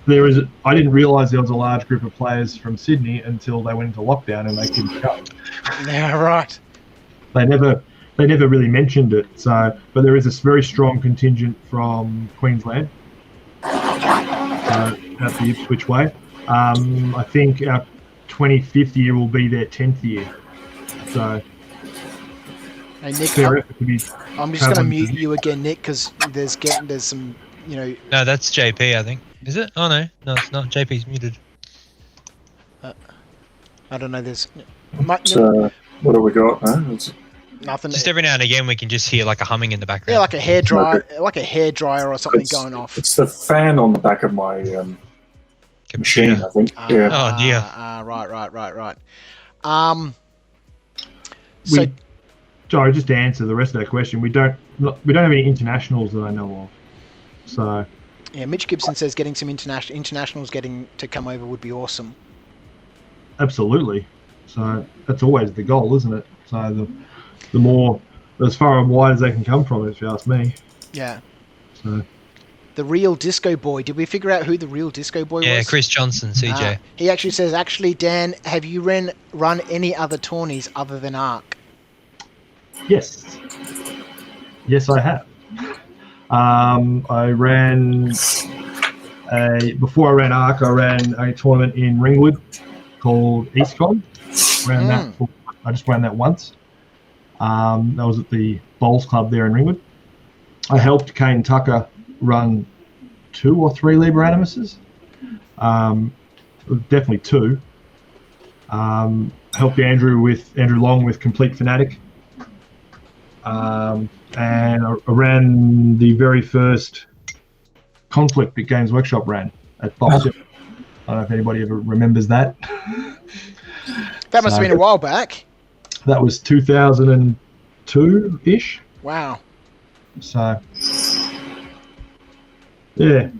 I didn't realise there was a large group of players from Sydney until they went into lockdown and they couldn't go. Yeah, right. They never really mentioned it. So, but there is a very strong contingent from Queensland, out the Ipswich way. I think our 25th year will be their 10th year. So, hey Nick, fair effort to be. I'm just going to mute you again, Nick, because there's some, No, that's JP, I think. Is it? Oh no, it's not. JP's muted. I don't know. There's So, what have we got? It's nothing. Just every now and again, we can just hear like a humming in the background. Yeah, like a hairdryer or something going off. It's the fan on the back of my machine, I think. Yeah. Oh dear. Right. Sorry, just to answer the rest of that question, we don't have any internationals that I know of. So. Yeah, Mitch Gibson says getting some internationals getting to come over would be awesome. Absolutely. So that's always the goal, isn't it? So the more, as far and wide as they can come from, if you ask me. Yeah. So. The real Disco Boy. Did we figure out who the real Disco Boy was? Yeah, Chris Johnson, CJ. He actually says, Dan, have you run any other tourneys other than ARC? Yes, I have. I ran before I ran ARC, I ran a tournament in Ringwood called EastCon. I just ran that once. That was at the Bowls Club there in Ringwood. I helped Kane Tucker run 2 or 3 Liber Animuses. Definitely 2. Helped Andrew Long with Complete Fanatic. And I ran the very first conflict that Games Workshop ran at Box. I don't know if anybody ever remembers that. That must have been a while back. That was 2002-ish. Wow. So, yeah.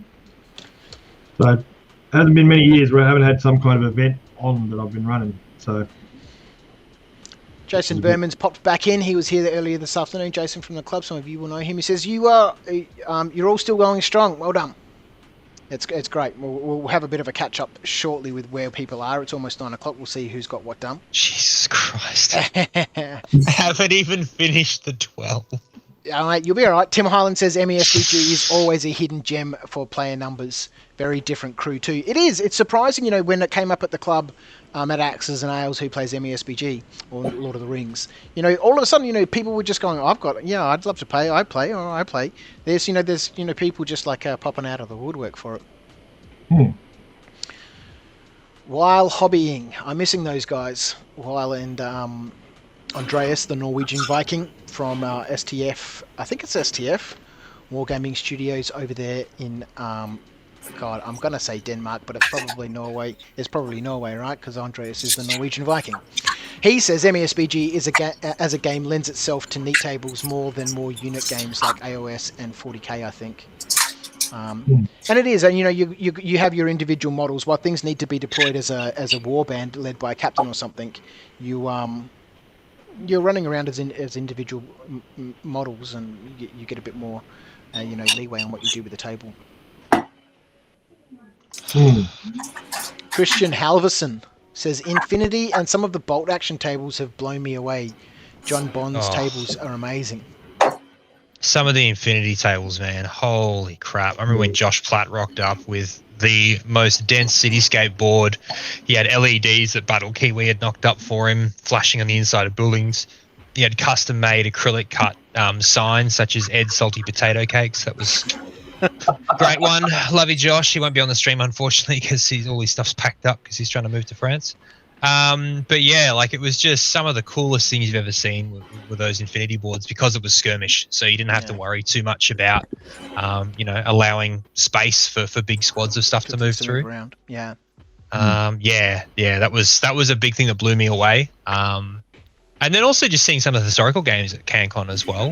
So, it hasn't been many years where I haven't had some kind of event on that I've been running. So. Jason Berman's popped back in. He was here earlier this afternoon. Jason from the club. Some of you will know him. He says you're all still going strong. Well done. It's great. We'll have a bit of a catch up shortly with where people are. It's almost 9 o'clock. We'll see who's got what done. Jesus Christ! I haven't even finished the 12. All right, you'll be all right. Tim Highland says MESBG is always a hidden gem for player numbers. Very different crew too. It is. It's surprising, when it came up at the club, at Axes and Ales, who plays MESBG or Lord of the Rings. All of a sudden, people were just going, I'd love to play. I play. There's people just like popping out of the woodwork for it. While hobbying, I'm missing those guys. While and Andreas, the Norwegian Viking from STF, I think it's STF, Wargaming Studios over there in, I'm going to say Denmark, but it's probably Norway. It's probably Norway, right? Because Andreas is the Norwegian Viking. He says MESBG as a game lends itself to neat tables more than more unit games like AOS and 40k, I think. And it is, and you have your individual models. While things need to be deployed as a warband led by a captain or something, you're running around as individual models, and you get a bit more, leeway on what you do with the table. Christian Halverson says Infinity and some of the bolt action tables have blown me away. John Bond's tables are amazing. Some of the Infinity tables, man, holy crap! I remember when Josh Platt rocked up with the most dense cityscape board. He had LEDs that Battle Kiwi had knocked up for him, flashing on the inside of buildings. He had custom-made acrylic cut signs, such as Ed's Salty Potato Cakes. That was a great one. Love you, Josh. He won't be on the stream, unfortunately, because all his stuff's packed up because he's trying to move to France. But yeah, it was just some of the coolest things you've ever seen with those Infinity boards, because it was skirmish, so you didn't have to worry too much about, allowing space for big squads of stuff to move through. Around. Yeah. That was a big thing that blew me away. And then also just seeing some of the historical games at CanCon as well.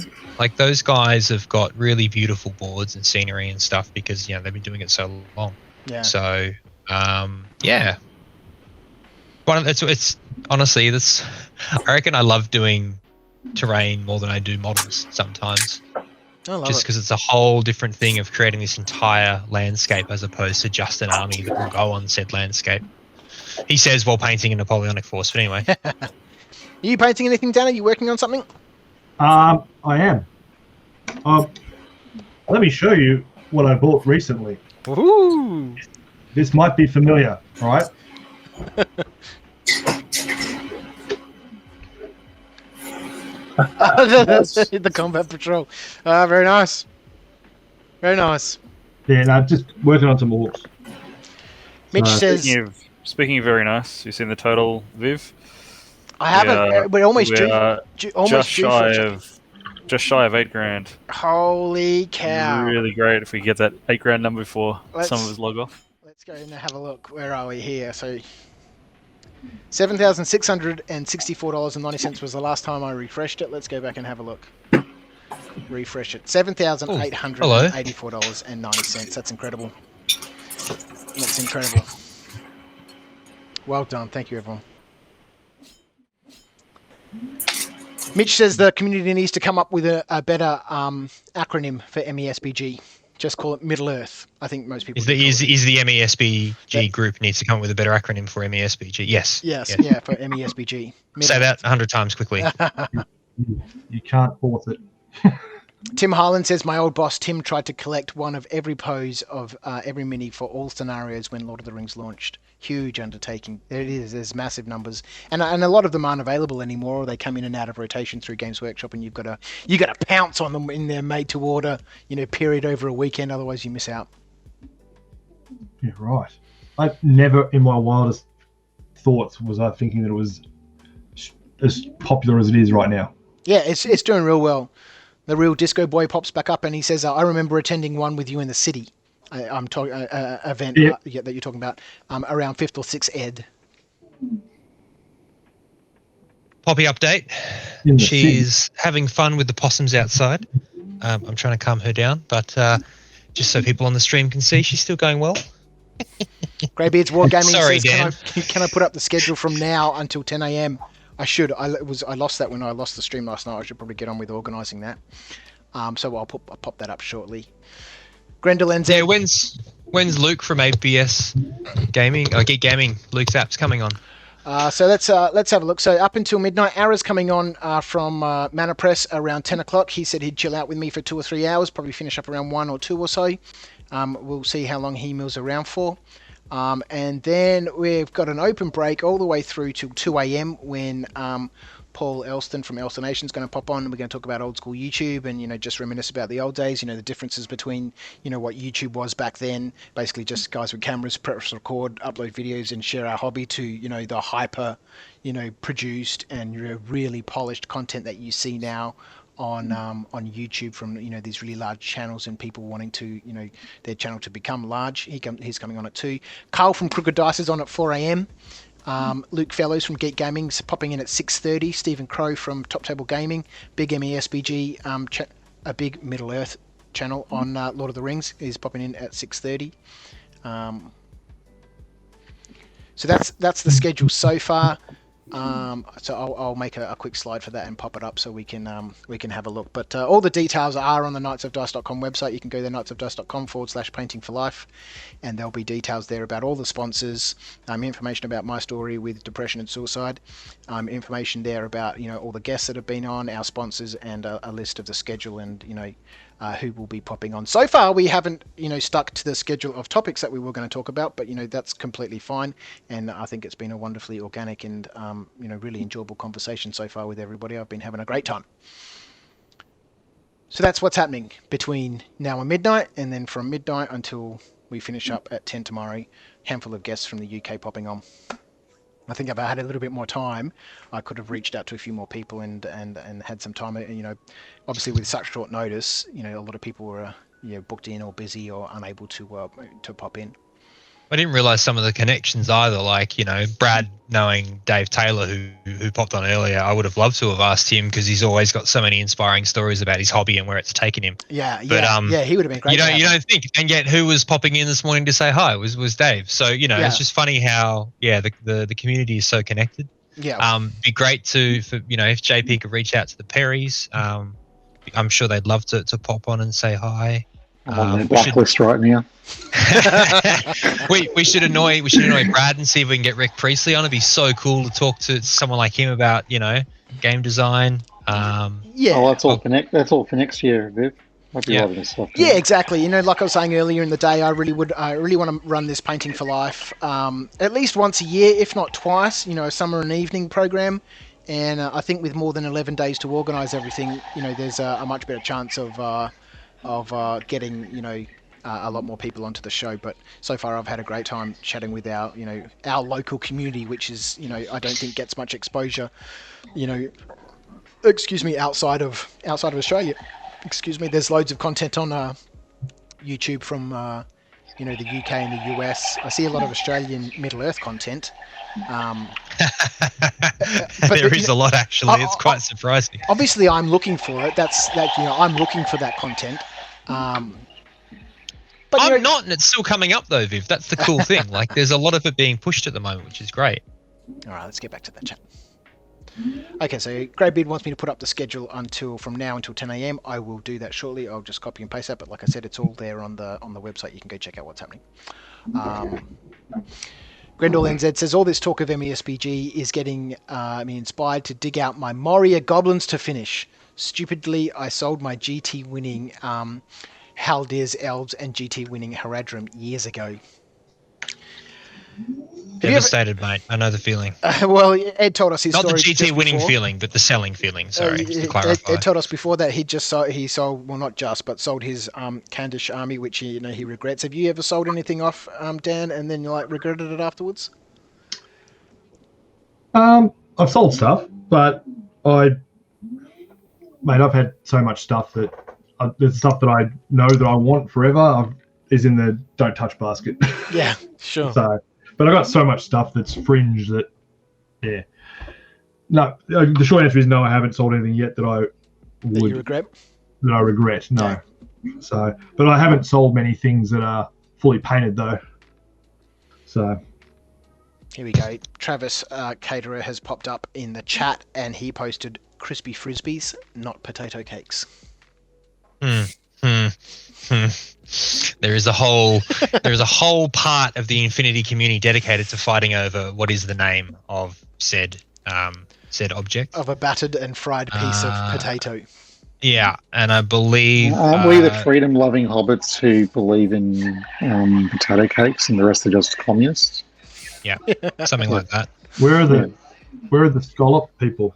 Those guys have got really beautiful boards and scenery and stuff because they've been doing it so long. Yeah. So yeah. It's honestly, I reckon I love doing terrain more than I do models sometimes. I love Just it. because it's a whole different thing of creating this entire landscape as opposed to just an army that will go on said landscape. He says while painting a Napoleonic force, but anyway. Are you painting anything, Dan? Are you working on something? I am. Let me show you what I bought recently. Ooh. This might be familiar, right? The combat patrol. Very nice. Very nice. Yeah, no, just working on some orcs. Mitch says, Speaking of very nice, you seen the total, Viv? I haven't. We're almost we due. are Almost just due for it. just shy of $8,000. Holy cow. Really great if we get that $8,000 number before Let's- some of us log off. Let's go and have a look. Where are we here? So, $7,664.90 was the last time I refreshed it. Let's go back and have a look. Refresh it. $7,884.90. That's incredible. That's incredible. Well done. Thank you, everyone. Mitch says the community needs to come up with a better acronym for MESBG. Just call it Middle Earth. I think most people. Is the MESBG group needs to come up with a better acronym for MESBG? Yes. Yes. Yeah, for MESBG. Say that 100 times quickly. You can't force it. Tim Harlan says, my old boss Tim tried to collect one of every pose of every mini for all scenarios when Lord of the Rings launched. Huge undertaking. There it is. There's massive numbers, and a lot of them aren't available anymore. Or they come in and out of rotation through Games Workshop, and you've got to pounce on them in their made to order, period over a weekend. Otherwise, you miss out. Yeah, right. I've never, in my wildest thoughts, was I thinking that it was as popular as it is right now. Yeah, it's doing real well. The real Disco Boy pops back up and he says, I remember attending one with you in the city. I'm talking event that you're talking about around 5th or 6th ed. Poppy update. She's having fun with the possums outside. I'm trying to calm her down, but just so people on the stream can see, she's still going well. Greybeard's Wargaming Sorry, says, Dan. can I put up the schedule from now until 10 a.m.? I should. I lost that when I lost the stream last night. I should probably get on with organising that. So I'll pop that up shortly. Grendel NZ. Yeah, when's Luke from ABS Gaming? Geek Gaming. Luke's app's coming on. So let's have a look. So up until midnight, Ara's coming on from Mana Press around 10 o'clock. He said he'd chill out with me for 2 or 3 hours, probably finish up around 1 or 2 or so. We'll see how long he mills around for. And then we've got an open break all the way through till 2 a.m. when Paul Elston from Elston Nation is going to pop on, and we're going to talk about old school YouTube and just reminisce about the old days, the differences between what YouTube was back then, basically just guys with cameras press record, upload videos and share our hobby, to the hyper produced and really polished content that you see now on YouTube from these really large channels and people wanting to their channel to become large. He's coming on at 2. Carl from Crooked Dice is on at 4 a.m. Luke Fellows from Geek Gaming is popping in at 6:30. Stephen Crow from Top Table Gaming, big MESBG, a big Middle Earth channel on Lord of the Rings is popping in at 6:30. So that's the schedule so far. So I'll make a quick slide for that and pop it up so we can have a look. But all the details are on the knightsofdice.com website. You can go to knightsofdice.com/painting for life, and there'll be details there about all the sponsors, information about my story with depression and suicide, information there about all the guests that have been on, our sponsors, and a list of the schedule and who will be popping on. So far, we haven't, stuck to the schedule of topics that we were going to talk about, but that's completely fine. And I think it's been a wonderfully organic and really enjoyable conversation so far with everybody. I've been having a great time. So that's what's happening between now and midnight, and then from midnight until we finish up at 10 tomorrow. Handful of guests from the UK popping on. I think if I had a little bit more time, I could have reached out to a few more people and had some time. Obviously with such short notice, a lot of people were booked in or busy or unable to pop in. I didn't realize some of the connections either. Like, Brad knowing Dave Taylor, who popped on earlier, I would have loved to have asked him because he's always got so many inspiring stories about his hobby and where it's taken him. Yeah, but, he would have been great. You don't think, and yet who was popping in this morning to say hi was Dave. So it's just funny how the community is so connected. Be great for if JP could reach out to the Perrys. I'm sure they'd love to pop on and say hi. I'm on their blacklist right now. we should annoy Brad and see if we can get Rick Priestley on. It'd be so cool to talk to someone like him about game design. That's all for next year, Viv. Might be loving this stuff. Yeah, exactly. Like I was saying earlier in the day, I really want to run this Painting for Life at least once a year, if not twice. A summer and evening program, and I think with more than 11 days to organise everything, there's a much better chance of getting a lot more people onto the show. But so far, I've had a great time chatting with our local community, which is I don't think gets much exposure, outside of Australia. Excuse me. There's loads of content on YouTube from the UK and the US. I see a lot of Australian Middle Earth content. But there is a lot, actually. It's quite surprising. Obviously, I'm looking for it. I'm looking for that content. But I'm not, and it's still coming up though, Viv. That's the cool thing. Like, there's a lot of it being pushed at the moment, which is great. All right, let's get back to that chat. Okay, so Greybeard wants me to put up the schedule from now until 10 a.m. I will do that shortly. I'll just copy and paste that. But like I said, it's all there on the website. You can go check out what's happening. Grendel NZ says, all this talk of MESBG is getting me inspired to dig out my Moria Goblins to finish. Stupidly, I sold my GT winning Haldir's Elves and GT winning Haradrim years ago. Devastated, mate. I know the feeling. Well, Ed told us his not story. Not the GT winning before. Feeling, but the selling feeling. Sorry, just to clarify. Ed told us before that he sold, well, not just, but sold his Kandish army, which he regrets. Have you ever sold anything off, Dan, and then you regretted it afterwards? I've sold stuff, but I've had so much stuff that there's stuff that I know that I want forever is in the don't touch basket. Yeah, sure. But I got so much stuff that's fringe that, yeah. No, the short answer is no. I haven't sold anything yet that I would. That you regret? That I regret. No. Yeah. But I haven't sold many things that are fully painted though. So. Here we go. Travis Caterer has popped up in the chat, and he posted crispy frisbees, not potato cakes. There is a whole part of the Infinity community dedicated to fighting over what is the name of said object. Of a battered and fried piece of potato. Yeah, and I believe aren't we the freedom-loving hobbits who believe in potato cakes, and the rest are just communists? Yeah, something like that. Where are the scallop people?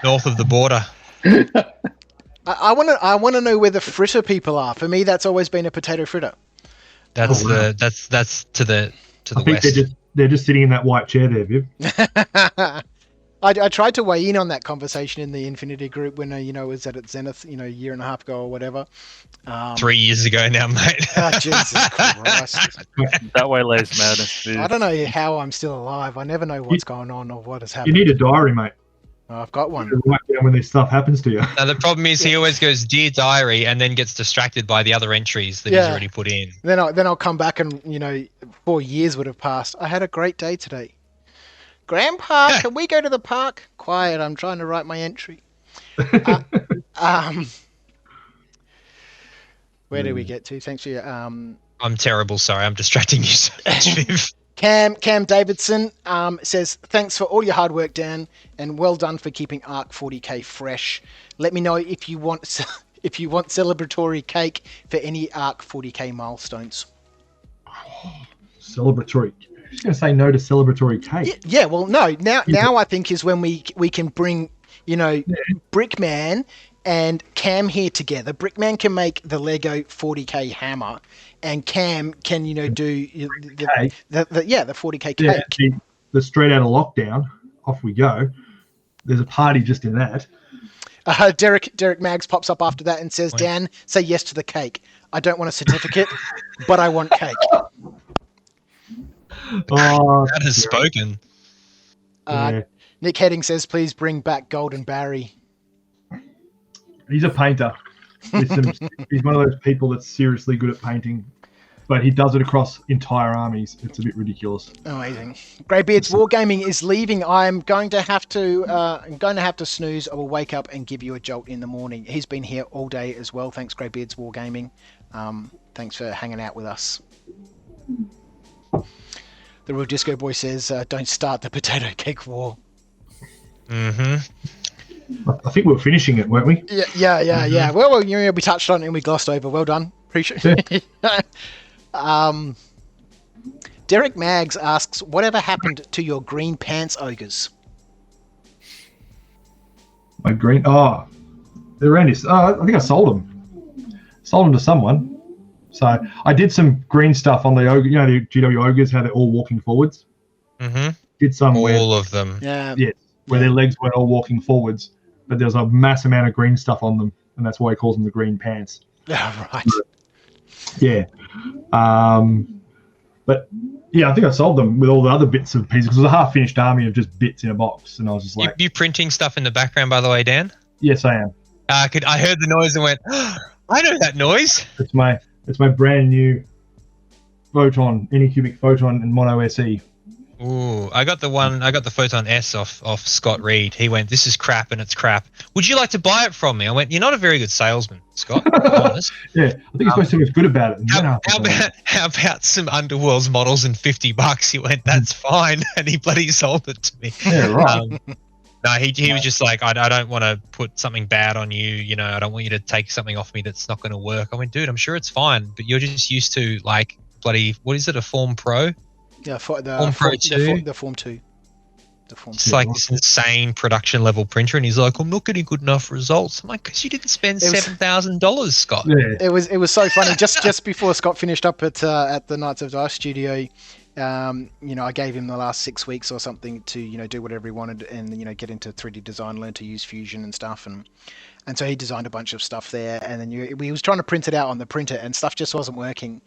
North of the border. I want to know where the fritter people are. For me, that's always been a potato fritter. That's to the I think west. They're just sitting in that white chair there, Viv. I tried to weigh in on that conversation in the Infinity group when it was at Zenith, a year and a half ago or whatever. 3 years ago now, mate. Oh, Jesus Christ! That way lays madness. Dude. I don't know how I'm still alive. I never know what's going on or what has happened. You need a diary, mate. Oh, I've got one. Write down when this stuff happens to you. Now, the problem is he always goes, "Dear diary," and then gets distracted by the other entries that he's already put in. Then I'll come back and 4 years would have passed. I had a great day today. Grandpa, can we go to the park? Quiet, I'm trying to write my entry. Where do we get to? Thanks for your I'm terrible, sorry. I'm distracting you so much, Viv. Cam Davidson says, thanks for all your hard work, Dan, and well done for keeping Arc40k fresh. Let me know if you want celebratory cake for any Arc40k milestones. Celebratory. Who's going to say no to celebratory cake? Yeah, well, no. Now I think is when we can bring, Brickman and Cam here together. Brickman can make the Lego 40k hammer, and Cam can, do the 40k cake. Yeah, the straight out of lockdown, off we go. There's a party just in that. Derek Maggs pops up after that and says, Dan, say yes to the cake. I don't want a certificate, but I want cake. That has spoken. Nick Heading says, please bring back Golden Barry. He's a painter. He's one of those people that's seriously good at painting. but he does it across entire armies. It's a bit ridiculous. Amazing. Greybeard's Wargaming is leaving. I'm going to have to snooze. I will wake up and give you a jolt in the morning. He's been here all day as well. Thanks, Greybeard's Wargaming. Thanks for hanging out with us. The Real Disco Boy says, "Don't start the potato cake war." Mm-hmm. I think we were finishing it, weren't we? Yeah. Well, we touched on it and we glossed over. Well done. Appreciate it. Derek Maggs asks, "Whatever happened to your green pants ogres?" My green. Oh, they're around this. I think I sold them. Sold them to someone. So I did some green stuff on the ogre. You know, the GW ogres, how they're all walking forwards. Mm-hmm. Did some all of them. Yeah. Yes, where their legs were all walking forwards, but there's a mass amount of green stuff on them, and that's why he calls them the green pants. Yeah, right. Yeah. But yeah, I think I sold them with all the other bits and pieces because it was a half-finished army of just bits in a box, and I was just like, You printing stuff in the background, by the way, Dan? "Yes, I am." I heard the noise and went, I know that noise. It's my brand new Photon, Anycubic Photon and Mono SE. Ooh, I got the Photon S off Scott Reed. He went, "This is crap and it's crap. Would you like to buy it from me?" I went, "You're not a very good salesman, Scott, to be honest." Yeah, I think you're supposed to be good about it. How about some Underworlds models and $50? He went, "That's fine," and he bloody sold it to me. Yeah, right. No, he was just like, I don't want to put something bad on you. You know, I don't want you to take something off me that's not going to work. I went, "Dude, I'm sure it's fine, but you're just used to like bloody, what is it, a Form Pro?" Yeah, Form 2. The Form 2. It's like this insane production level printer, and he's like, "I'm not getting good enough results." I'm like, "Because you didn't spend $7,000, Scott." Yeah. It was so funny. Just before Scott finished up at the Knights of Dice studio, I gave him the last 6 weeks or something to do whatever he wanted and get into 3D design, learn to use Fusion and stuff, and so he designed a bunch of stuff there, and then he was trying to print it out on the printer, and stuff just wasn't working.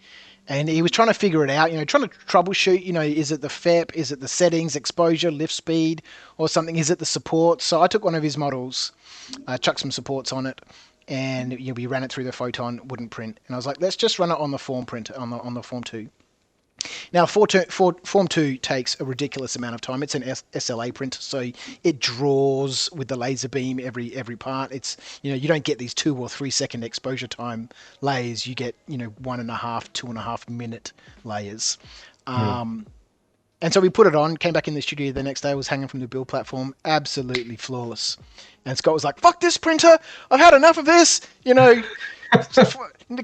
And he was trying to figure it out, trying to troubleshoot, is it the FEP, is it the settings, exposure, lift speed, or something? Is it the support? So I took one of his models, chucked some supports on it, and we ran it through the Photon, wouldn't print. And I was like, let's just run it on the Form printer, on the Form 2. Now, Form 2 takes a ridiculous amount of time. It's an SLA print, so it draws with the laser beam every part. It's you don't get these 2 or 3 second exposure time layers. You get 1.5, 2.5 minute layers. And so we put it on. Came back in the studio the next day. It was hanging from the build platform, absolutely flawless. And Scott was like, "Fuck this printer! I've had enough of this. It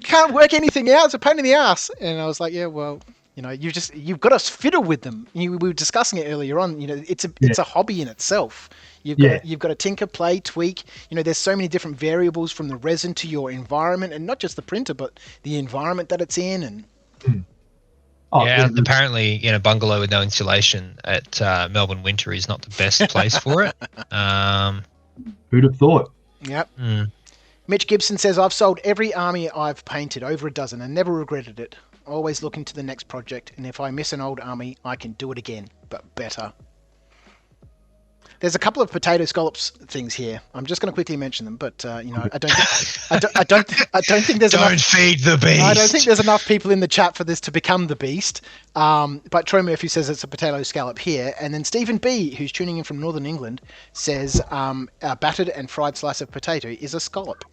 can't work anything out. It's a pain in the ass." And I was like, "Yeah, well." You've got to fiddle with them. We were discussing it earlier on. It's a hobby in itself. You've got to tinker, play, tweak. There's so many different variables from the resin to your environment, and not just the printer, but the environment that it's in. And apparently, in a bungalow with no insulation at Melbourne winter is not the best place for it. Who'd have thought? Yep. Mitch Gibson says, "I've sold every army I've painted, over a dozen, and never regretted it. Always looking to the next project, and if I miss an old army, I can do it again, but better." There's a couple of potato scallops things here. I'm just going to quickly mention them, but I don't think there's enough. Don't feed the beast. I don't think there's enough people in the chat for this to become the beast. But Troy Murphy says it's a potato scallop here, and then Stephen B, who's tuning in from Northern England, says a battered and fried slice of potato is a scallop.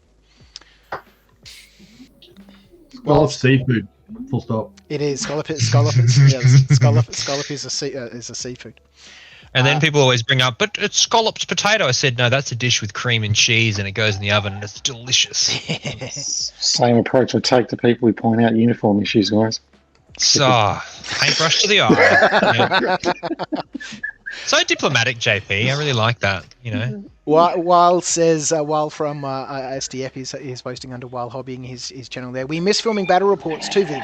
Well, it's seafood. Full stop. It is scallop. Scallop is a seafood. And then people always bring up, "But it's scalloped potato." I said, "No, that's a dish with cream and cheese, and it goes in the oven, and it's delicious." Same approach I take to people who point out uniform issues, guys. So, paintbrush to the eye. Yeah. So diplomatic, JP. I really like that. Weil says, Weil from SDF is posting under Weil Hobbying his channel there. "We miss filming battle reports too, Viv."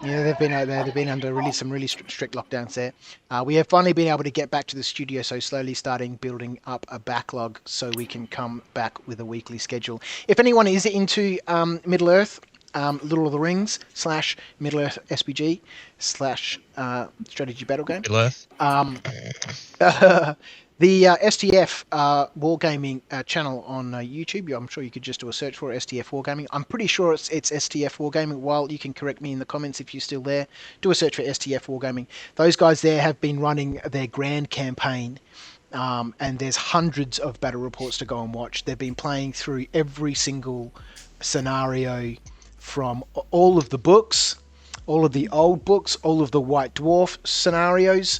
They've been out there. They've been under some really strict lockdowns there. We have finally been able to get back to the studio, so slowly starting building up a backlog so we can come back with a weekly schedule. If anyone is into Middle Earth, Lord of the Rings / Middle Earth SPG / strategy battle game. Middle Earth. The STF Wargaming channel on YouTube, I'm sure you could just do a search for STF Wargaming. I'm pretty sure it's STF Wargaming. While you can correct me in the comments if you're still there, do a search for STF Wargaming. Those guys there have been running their grand campaign, and there's hundreds of battle reports to go and watch. They've been playing through every single scenario from all of the books, all of the old books, all of the White Dwarf scenarios,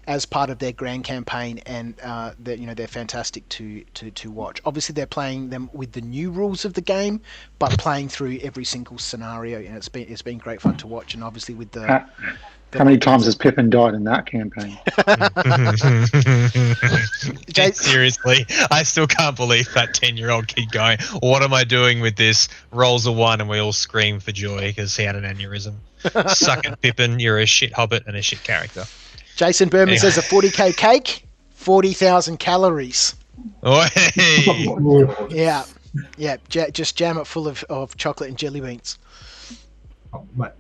as part of their grand campaign, and they're fantastic to watch. Obviously, they're playing them with the new rules of the game, but playing through every single scenario, and it's been great fun to watch. And obviously, with the how many times has Pippin died in that campaign? Seriously, I still can't believe that 10-year-old kid going, "What am I doing with this?" Rolls a 1, and we all scream for joy because he had an aneurysm. Suck it, Pippin. You're a shit hobbit and a shit character. Jason Berman says a 40k cake, 40,000 calories. Oh, hey. Yeah. Just jam it full of chocolate and jelly beans. Oh, mate.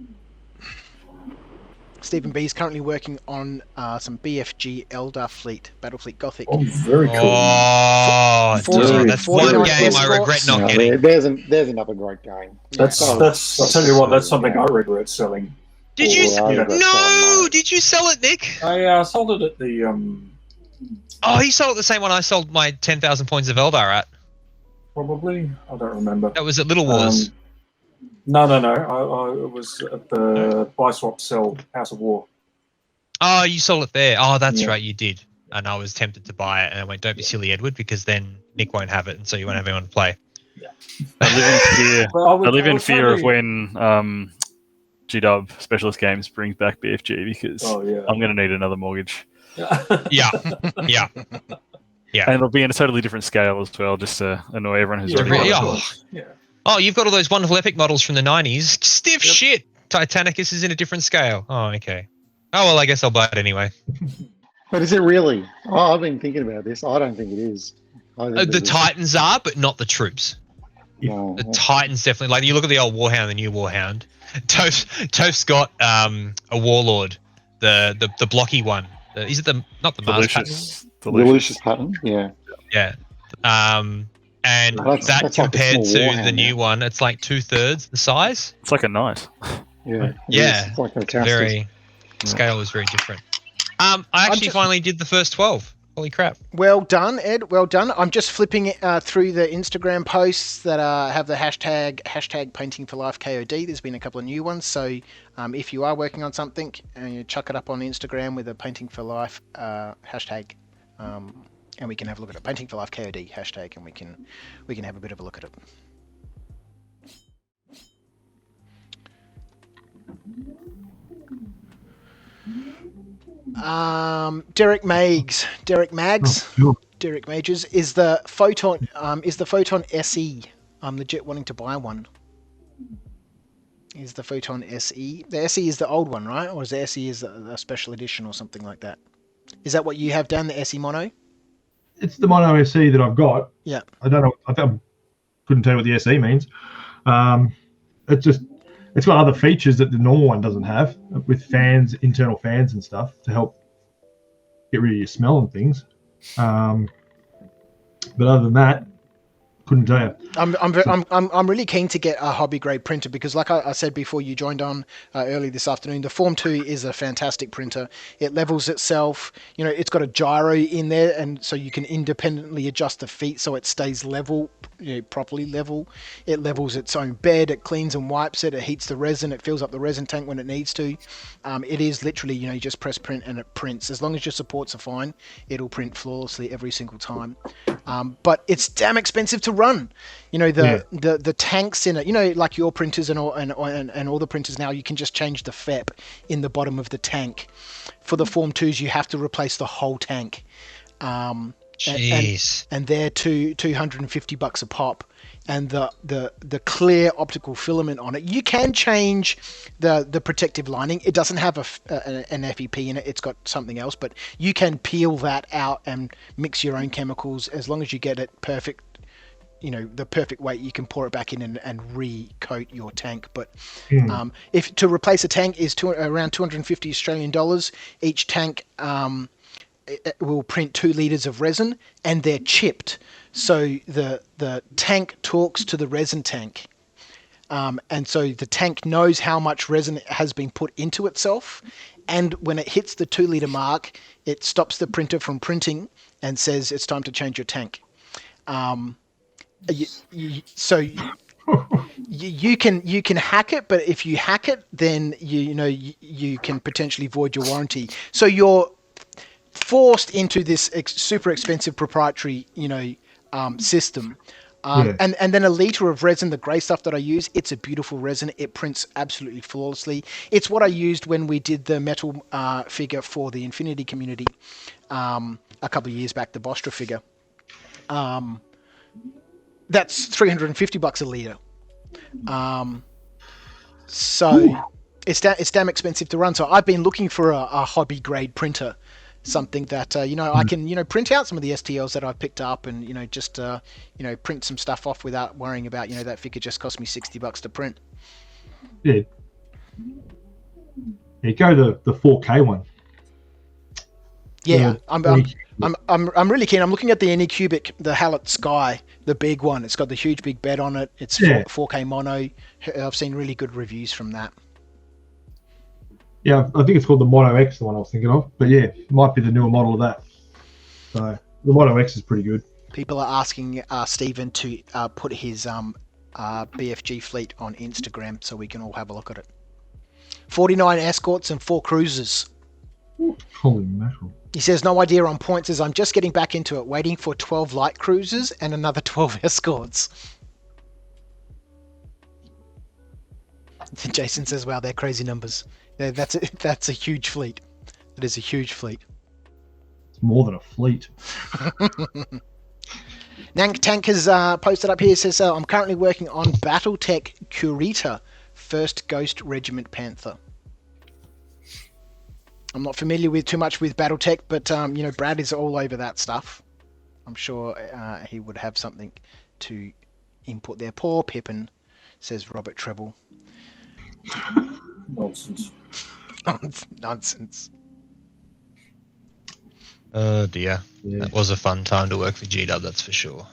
Stephen B is currently working on some BFG Eldar Fleet, Battlefleet Gothic. Oh, very cool. Oh, dude, that's one game I regret not getting. There's another great game. That's. I'll tell you what. That's something I regret selling. Did you? No. No! Did you sell it, Nick? I sold it at the. Oh, he sold it the same one I sold my 10,000 points of Eldar at. Probably. I don't remember. That was at Little Wars. No. I was at the buy swap sell House of War. Oh, you sold it there. Oh, that's right, you did. And I was tempted to buy it, and I went, "Don't be silly, Edward, because then Nick won't have it, and so you won't have anyone to play." Yeah. I live in fear. Well, I live in fear of when G-Dub Specialist Games brings back BFG, because I'm going to need another mortgage. Yeah. And it'll be in a totally different scale as well, just to annoy everyone who's already Oh, you've got all those wonderful epic models from the 90s. Stiff shit. Titanicus is in a different scale. Oh, okay. Oh, well, I guess I'll buy it anyway. But is it really? Oh, I've been thinking about this. I don't think it is. The Titans are, but not the troops. No. The Titans definitely. Like, you look at the old Warhound, the new Warhound. Toph's got a Warlord, the blocky one. Is it not the Mars pattern? The Lucius pattern, yeah. Yeah. And that compared like to the new one, it's like 2/3 the size. It's like a knight. Yeah. It's like scale is very different. I actually finally did the first 12. Holy crap. Well done, Ed. Well done. I'm just flipping through the Instagram posts that have the hashtag Painting for Life KOD. There's been a couple of new ones. So if you are working on something, you chuck it up on Instagram with a Painting for Life hashtag. And we can have a look at it. Painting for Life KOD hashtag, and we can have a bit of a look at it. Derek Mags, Derek Majors is the Photon SE. I'm legit wanting to buy one. Is the Photon SE? The SE is the old one, right? Or is the SE is a special edition or something like that? Is that what you have done, the SE Mono? It's the Mono SE that I've got. Yeah. I don't know. I couldn't tell you what the SE means. It's got other features that the normal one doesn't have, with fans, internal fans and stuff to help get rid of your smell and things. But other than that, couldn't tell you. I'm really keen to get a hobby grade printer because, like I said before you joined on early this afternoon, the Form 2 is a fantastic printer. It levels itself. It's got a gyro in there, and so you can independently adjust the feet so it stays level, properly level. It levels its own bed. It cleans and wipes it. It heats the resin. It fills up the resin tank when it needs to. It is literally, you just press print and it prints. As long as your supports are fine, it'll print flawlessly every single time. But it's damn expensive to run. The tanks in it, like your printers and all the printers now, you can just change the FEP in the bottom of the tank. For the Form 2s, you have to replace the whole tank. Jeez. And they're $250 a pop. And the clear optical filament on it, you can change the protective lining. It doesn't have an FEP in it. It's got something else, but you can peel that out and mix your own chemicals. As long as you get it perfect, the perfect weight, you can pour it back in and re-coat your tank. But if to replace a tank is around 250 Australian dollars. Each tank it will print 2 liters of resin, and they're chipped. So the tank talks to the resin tank. And so the tank knows how much resin has been put into itself. And when it hits the 2 liter mark, it stops the printer from printing and says it's time to change your tank. You can hack it, but if you hack it, then you can potentially void your warranty. So you're forced into this super expensive proprietary system. And then a liter of resin, the grey stuff that I use, it's a beautiful resin. It prints absolutely flawlessly. It's what I used when we did the metal figure for the Infinity community a couple of years back, the Bostra figure. That's $350 a liter. So it's damn expensive to run. So I've been looking for a hobby grade printer, something that I can print out some of the STLs that I've picked up, and just print some stuff off without worrying about that figure just cost me $60 to print. Yeah. Go the 4K one. Yeah, I'm really keen. I'm looking at the Anycubic, the Hallett Sky, the big one. It's got the huge big bed on it. It's 4K mono. I've seen really good reviews from that. Yeah, I think it's called the Mono X, the one I was thinking of. But yeah, it might be the newer model of that. So the Mono X is pretty good. People are asking Stephen to put his BFG fleet on Instagram so we can all have a look at it. 49 escorts and 4 cruisers. Holy mackerel. He says, no idea on points, as I'm just getting back into it, waiting for 12 light cruisers and another 12 escorts. Jason says, wow, they're crazy numbers. That's a huge fleet. That is a huge fleet. It's more than a fleet. Nank Tank has posted up here, says, I'm currently working on Battletech Curita, 1st Ghost Regiment Panther. I'm not familiar with too much with Battletech, but Brad is all over that stuff. I'm sure he would have something to input there. Poor Pippin, says Robert Treble. Nonsense. Nonsense. Oh dear. Yeah. That was a fun time to work for GW, that's for sure.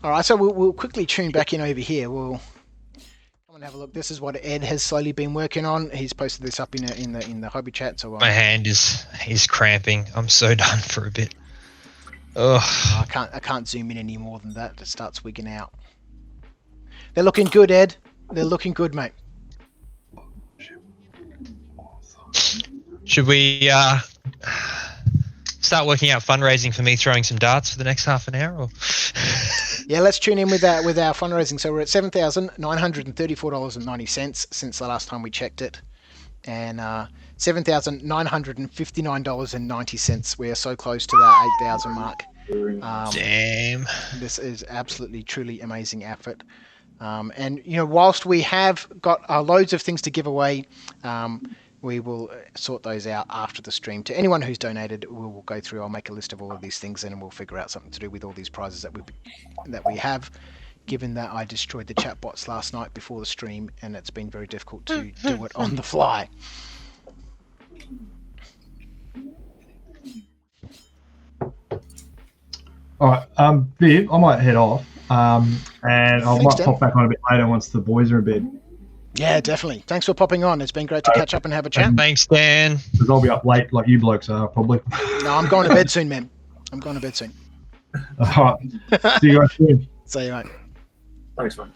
All right, so we'll quickly tune back in over here. We'll come and have a look. This is what Ed has slowly been working on. He's posted this up in the hobby chat. So my hand is cramping. I'm so done for a bit. Ugh. I can't zoom in any more than that. It starts wigging out. They're looking good, Ed. They're looking good, mate. Should we start working out fundraising for me throwing some darts for the next half an hour? Or? Yeah, let's tune in with our fundraising. So we're at $7,934.90 since the last time we checked it, and $7,959.90. We are so close to that 8,000 mark. Damn! This is absolutely, truly amazing effort. And whilst we have got loads of things to give away, we will sort those out after the stream. To anyone who's donated, we will go through. I'll make a list of all of these things, and we'll figure out something to do with all these prizes that we have. Given that I destroyed the chat bots last night before the stream, and it's been very difficult to do it on the fly. All right, Viv, I might head off, and I might pop back on a bit later once the boys are in bed. Yeah, definitely. Thanks for popping on. It's been great to catch up and have a chat. Thanks, Dan. Because I'll be up late like you blokes are, probably. No, I'm going to bed soon, man. I'm going to bed soon. All right. See you guys soon. See you, mate. Thanks, man.